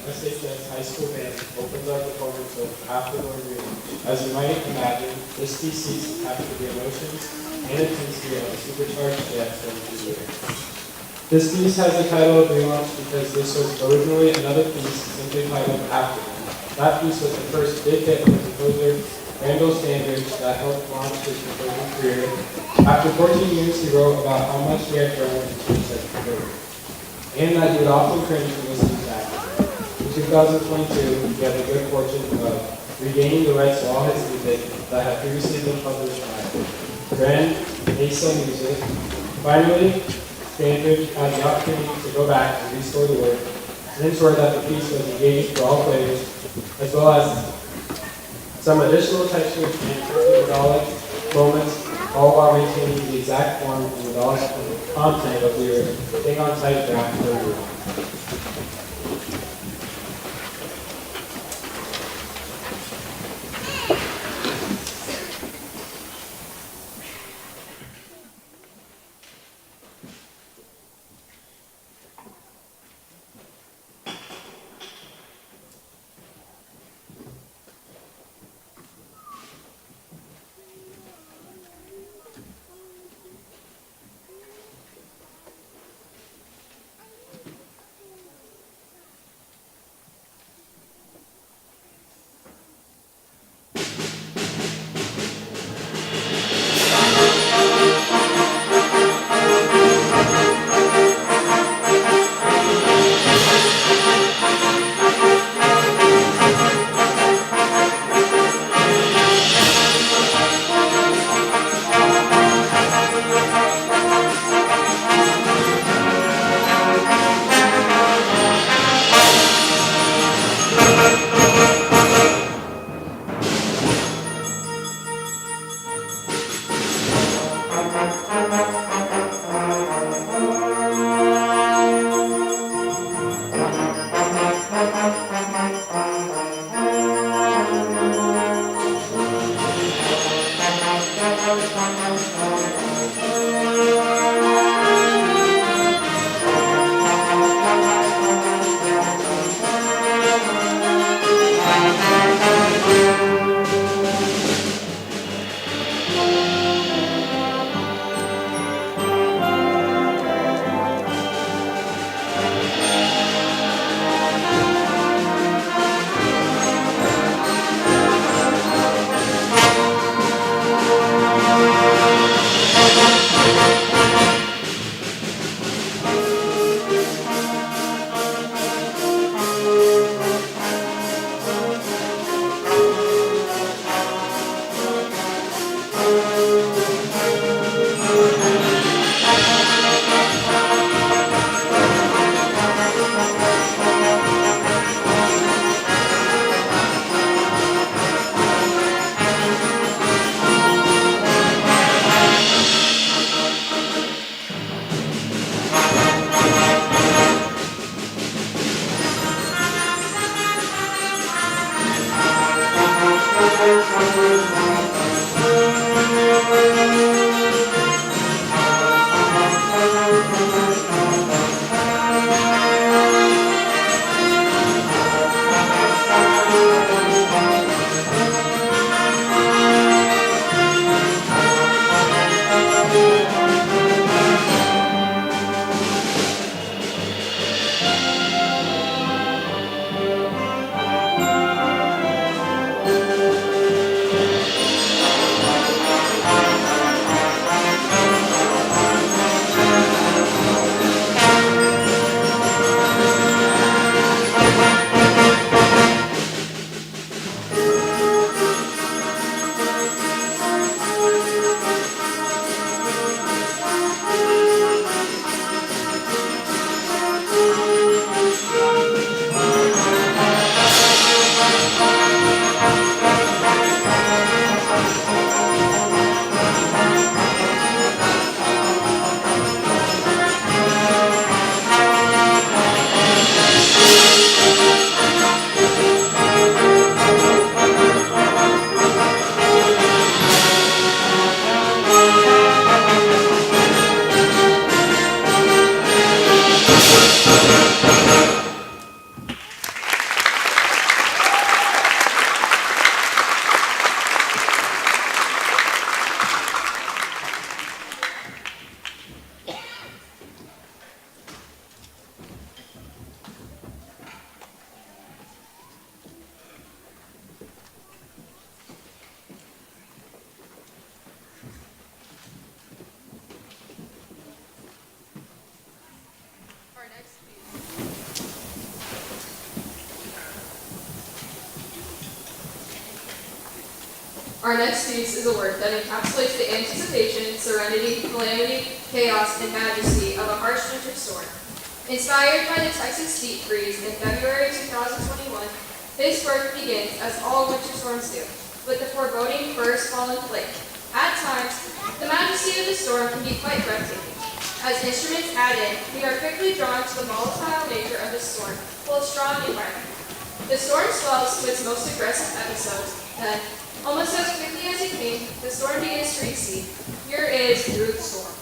Speaker 9: SHS High School Band opens our performance with Afterward Reading. As you might imagine, this piece seeks to capture the emotions and intensity of a supercharged jet from the year. This piece has the title of Relaunch because this was originally another piece simply titled Afterward. That piece was the first big hit from composer Randall Standridge that helped launch his composing career. After 14 years, he wrote about how much he had grown and changed as a composer, and that he would often cringe when listening to Afterward. In 2022, he had the good fortune of regaining the rights to all his music that had previously been published by Grand Mesa Music. Finally, Standridge had the opportunity to go back and restore the work and ensure that the piece was engaging for all players, as well as some additional textures and melodic moments, all while maintaining the exact form and melodic content of the Hang On Tight draft for the room.
Speaker 8: Our next piece is a work that encapsulates the anticipation, serenity, calamity, chaos, and majesty of a harsh winter storm. Inspired by the Texas heat freeze in February 2021, this work begins, as all winter storms do, with the foreboding first fallen flake. At times, the majesty of the storm can be quite breathtaking. As instruments add in, we are quickly drawn to the volatile nature of the storm, full of strong environment. The storm swells to its most aggressive episodes, then, almost as quickly as it came, the storm begins to recede. Here is Through the Storm.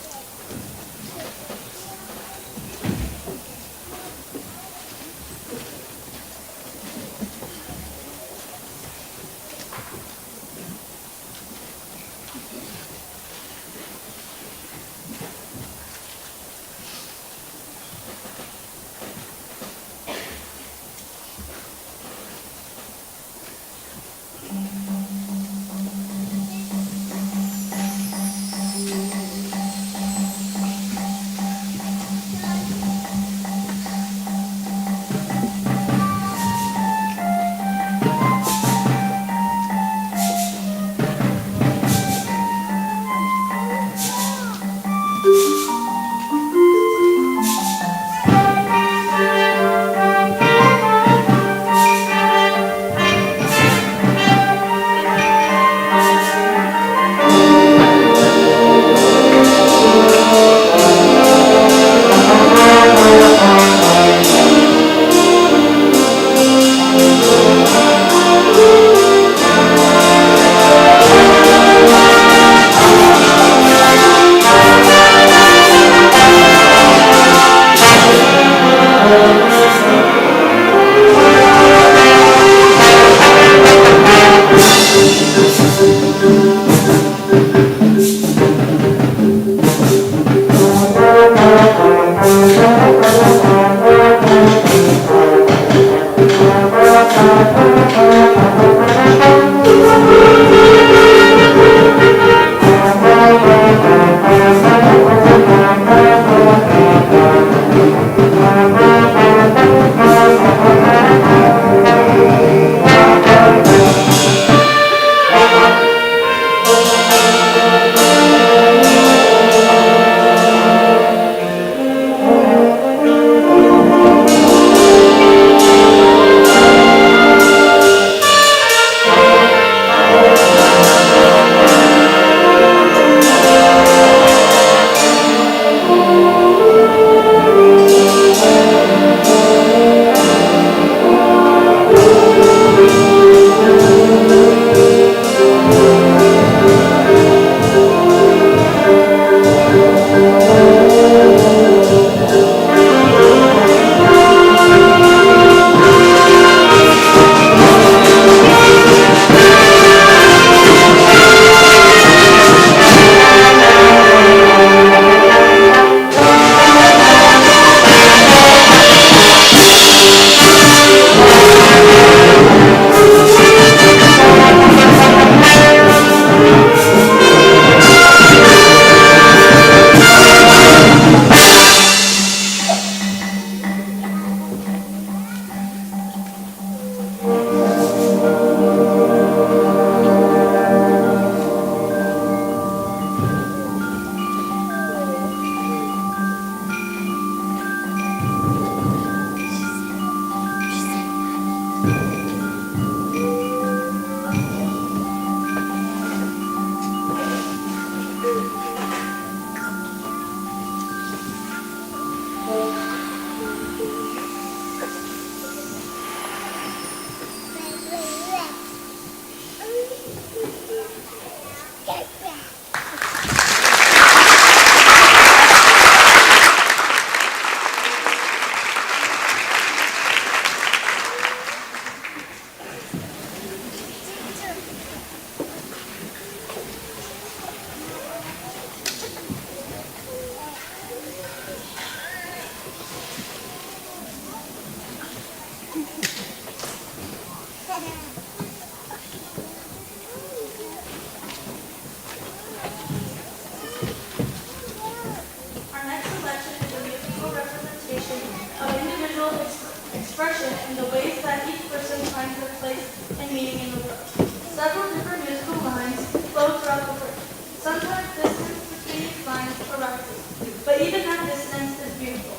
Speaker 10: expression in the ways that each person finds their place and meaning in the world.
Speaker 5: Several different musical lines flow throughout the work. Sometimes distance between these lines arises, but even that distance is beautiful.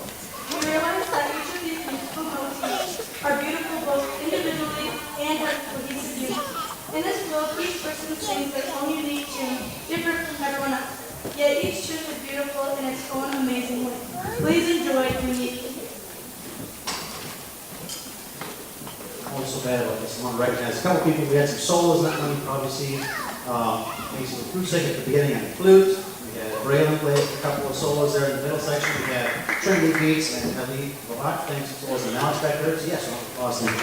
Speaker 5: We realize that each of these musical motifs are beautiful both individually and as cohesive units. In this world, each person sings their own unique tune, different from everyone else. Yet each tune is beautiful in its own amazing way. Please enjoy Unique.
Speaker 6: What's so bad about this? I want to recognize a couple people. We had some solos that one you probably see. Mason Krusek at the beginning on the flute. We had Braylon play a couple of solos there in the middle section. We had Trinity Beats and Ali Lavak playing some solos, and now it's back there. So yes, awesome.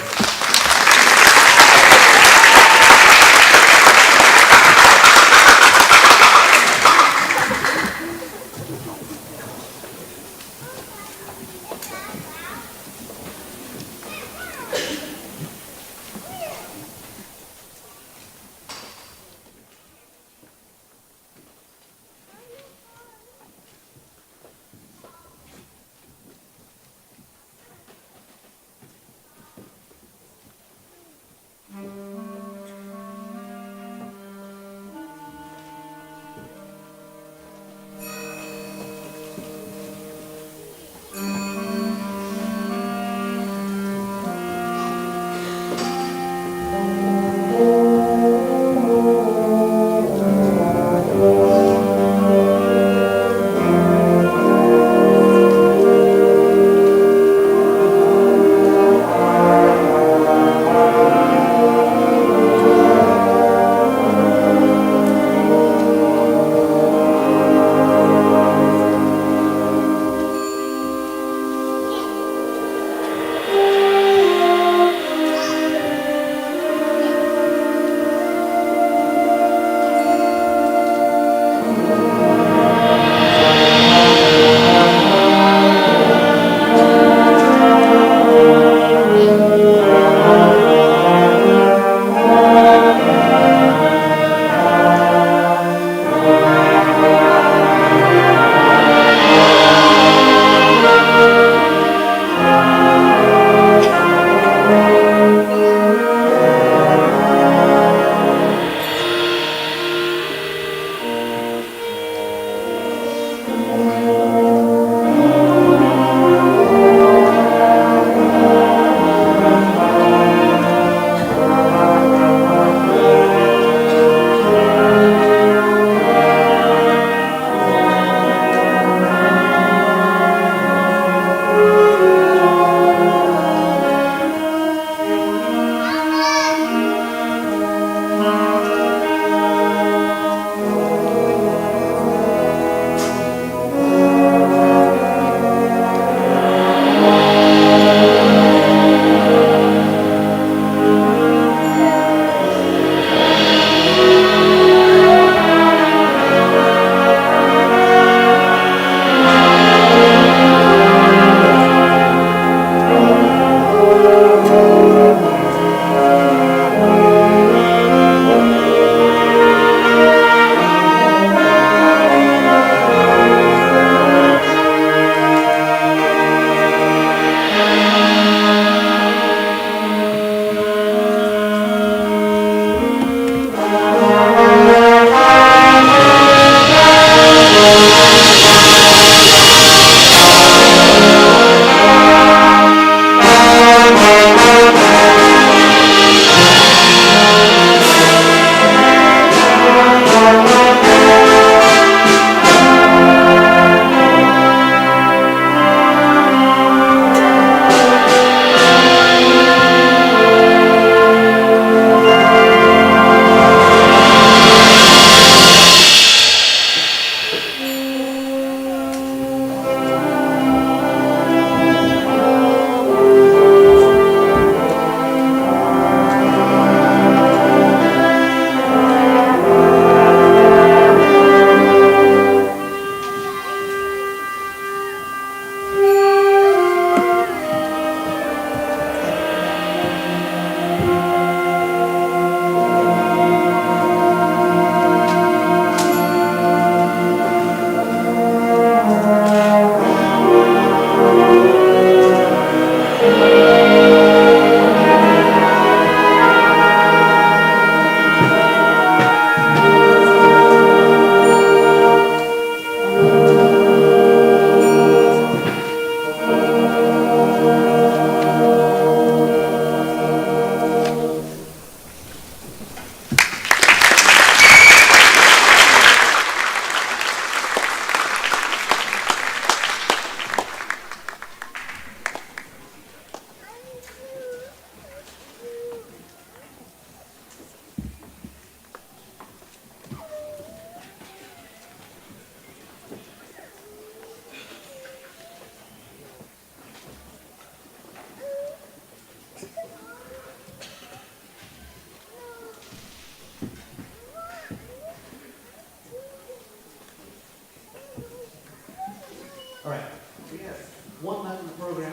Speaker 6: one left in the program.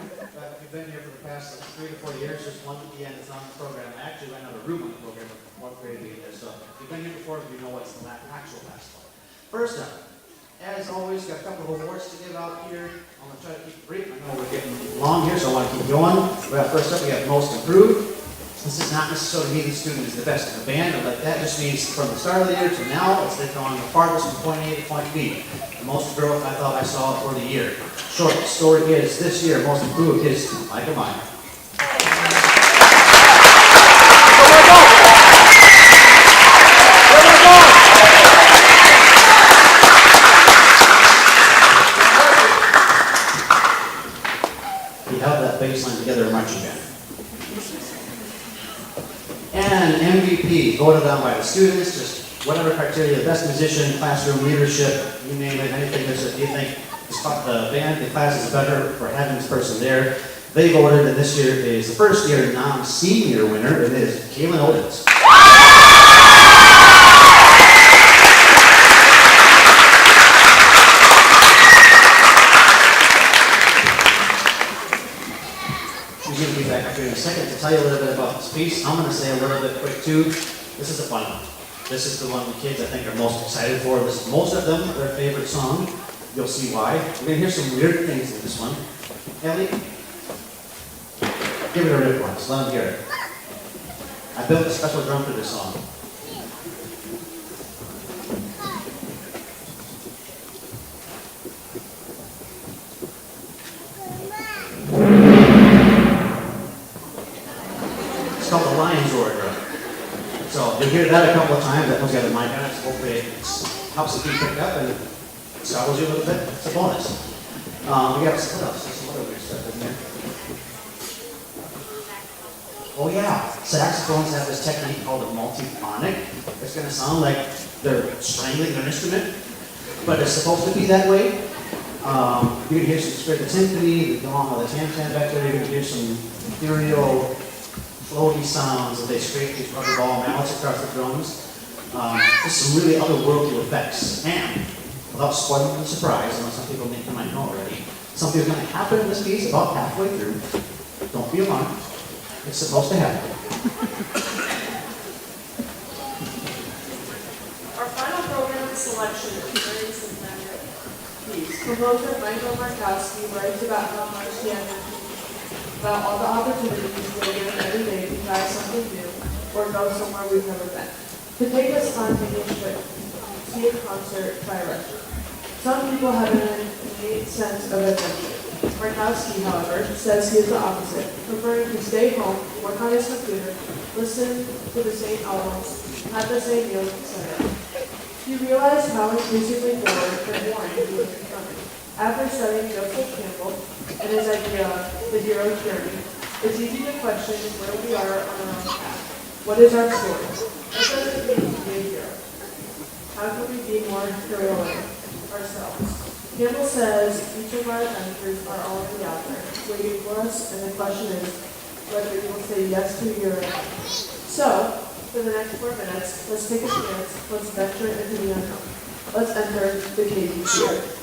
Speaker 6: We've been here for the past 3 to 4 years. There's one at the end that's on the program. I actually ran out of room on the program with 4th grade being there. So if you've been here before, you know what's the actual basketball. First up, as always, got a couple of awards to give out here. I'm going to try to keep it brief. I know we're getting long here, so I want to keep going. First up, we have Most Improved. This is not necessarily mean the student is the best in the band, but that just means from the start of the year to now, it's they've gone the farthest from point A to point B. The most growth I thought I saw for the year. Short story is, this year, Most Improved is Micah Meyer. He held that baseline together in marching band. And MVP, voted on by the students, just whatever criteria, the best musician, classroom leadership, you name it, anything that you think the band, the class is better for having this person there. They voted, and this year is the first year non-senior winner, and it is Kaylin Odens. She's going to be back up here in a second to tell you a little bit about this piece. I'm going to say a little bit quick too. This is a fun one. This is the one the kids I think are most excited for. This is most of them their favorite song. You'll see why. We're going to hear some weird things in this one. Ellie, give it a rip once. Let them hear it. I built a special drum for this song. It's called the Lion's Roar drum. So you'll hear that a couple of times. That one's got a mic on it, so hopefully it helps it be picked up and startles you a little bit. It's a bonus. We got what else? There's some other weird stuff in here. Oh yeah, saxophones have this technique called a multiphonic. It's going to sound like they're strangling an instrument, but it's supposed to be that way. You can hear some Spirit of the Symphony, the dawn of the tam-tam back there. You can hear some ethereal, floaty sounds as they scrape these rubber ball mallets across the drums. Just some really otherworldly effects. And without spoiling the surprise, I know some people might know already, something's going to happen in this piece about halfway through. Don't be alarmed. It's supposed to happen.
Speaker 5: Our final program selection is very sympathetic piece. Composer Michael Markowski writes about how much he has about all the opportunities we're given every day to try something new or go somewhere we've never been. To take a spontaneous trip, see a concert, try a restaurant. Some people have an innate sense of adventure. Markowski, however, says he is the opposite, preferring to stay home, work on his computer, listen to the same albums, have the same meals, etc. He realized how increasingly bored and boring he was becoming. After studying Joseph Campbell and his idea of the hero's journey, it's easy to question where we are on our own path. What is our story? What does it mean to be a hero? How can we be more heroic ourselves? Campbell says each of our adventures are already out there, waiting for us, and the question is whether you will say yes to your adventure. So, for the next 4 minutes, let's take a chance, let's venture into the unknown. Let's enter the cagey fear.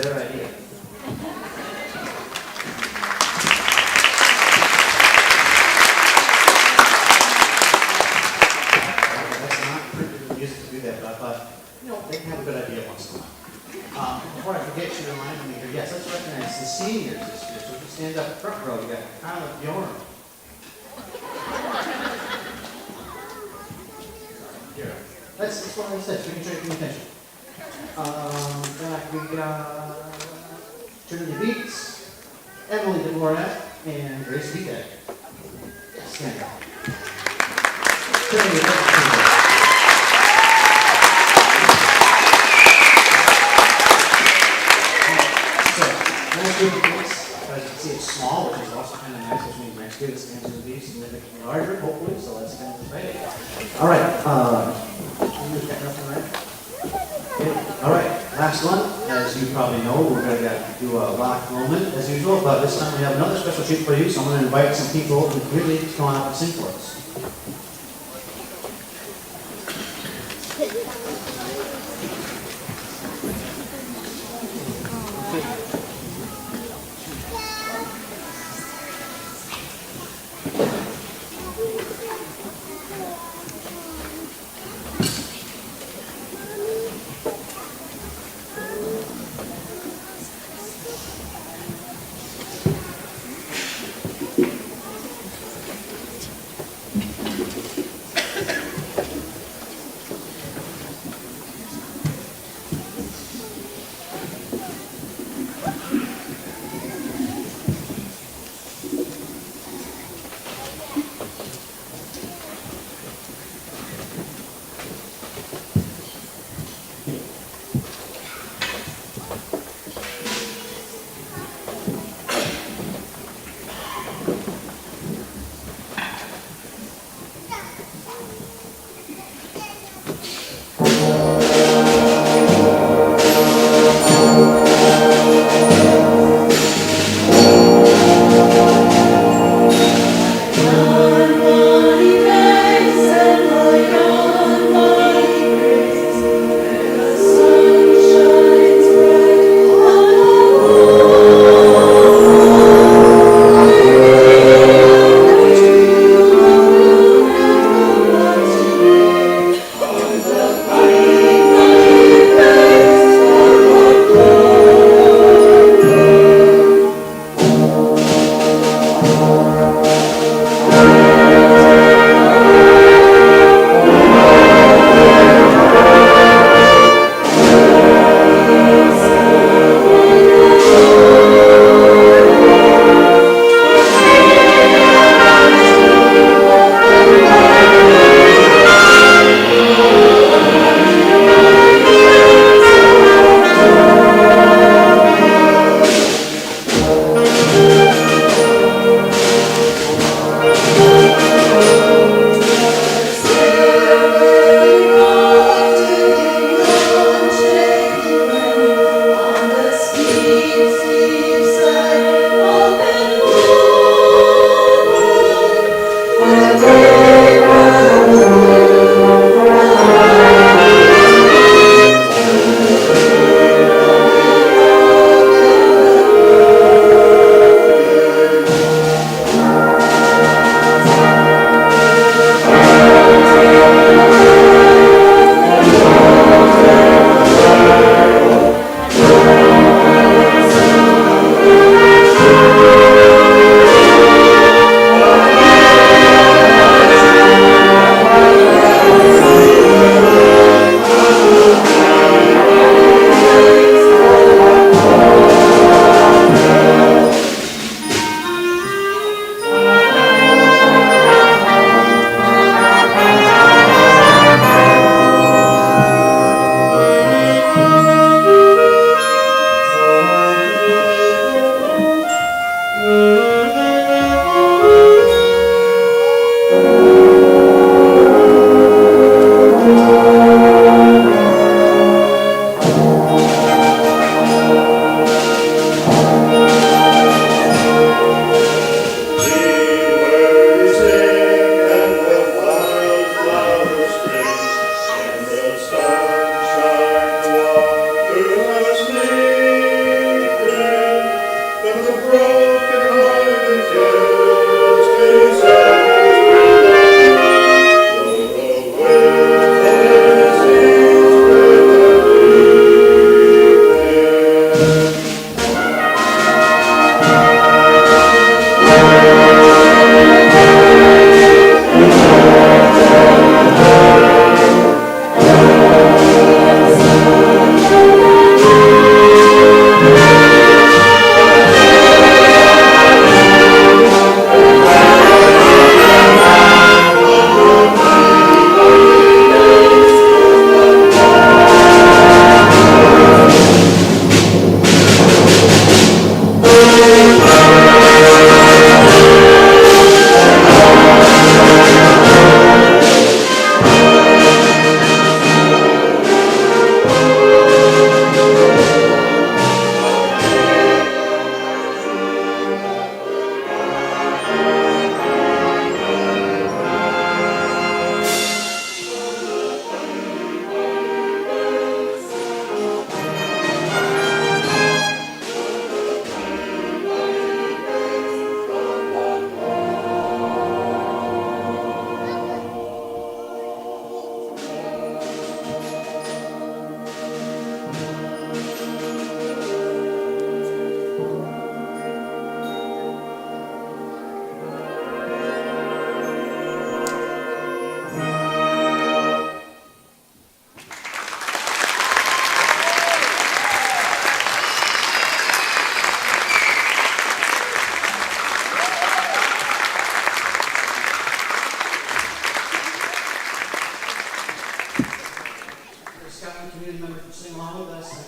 Speaker 6: their idea. That's not printed music to do that, but I thought, they can have a good idea once in a while. Before I forget, you reminded me here, yes, let's recognize the seniors this year. So if you stand up front row, you got Carla Bjorn. Here. That's what I said, so we can try to pay attention. Back we got Trinity Beats, Emily DeMorat, and Grace Vitek. Stand up. Trinity, next group of beats, as you can see, it's small, which is also kind of nice, which means next year the stands will be significantly larger, hopefully, so let's go this way. All right, you've got nothing, right? Okay. All right, last one. As you probably know, we're going to do a lock moment as usual, but this time we have another special treat for you, so I'm going to invite some people in the community to come out and sing for us.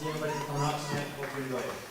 Speaker 6: see everybody for coming out tonight. Hope you enjoy it.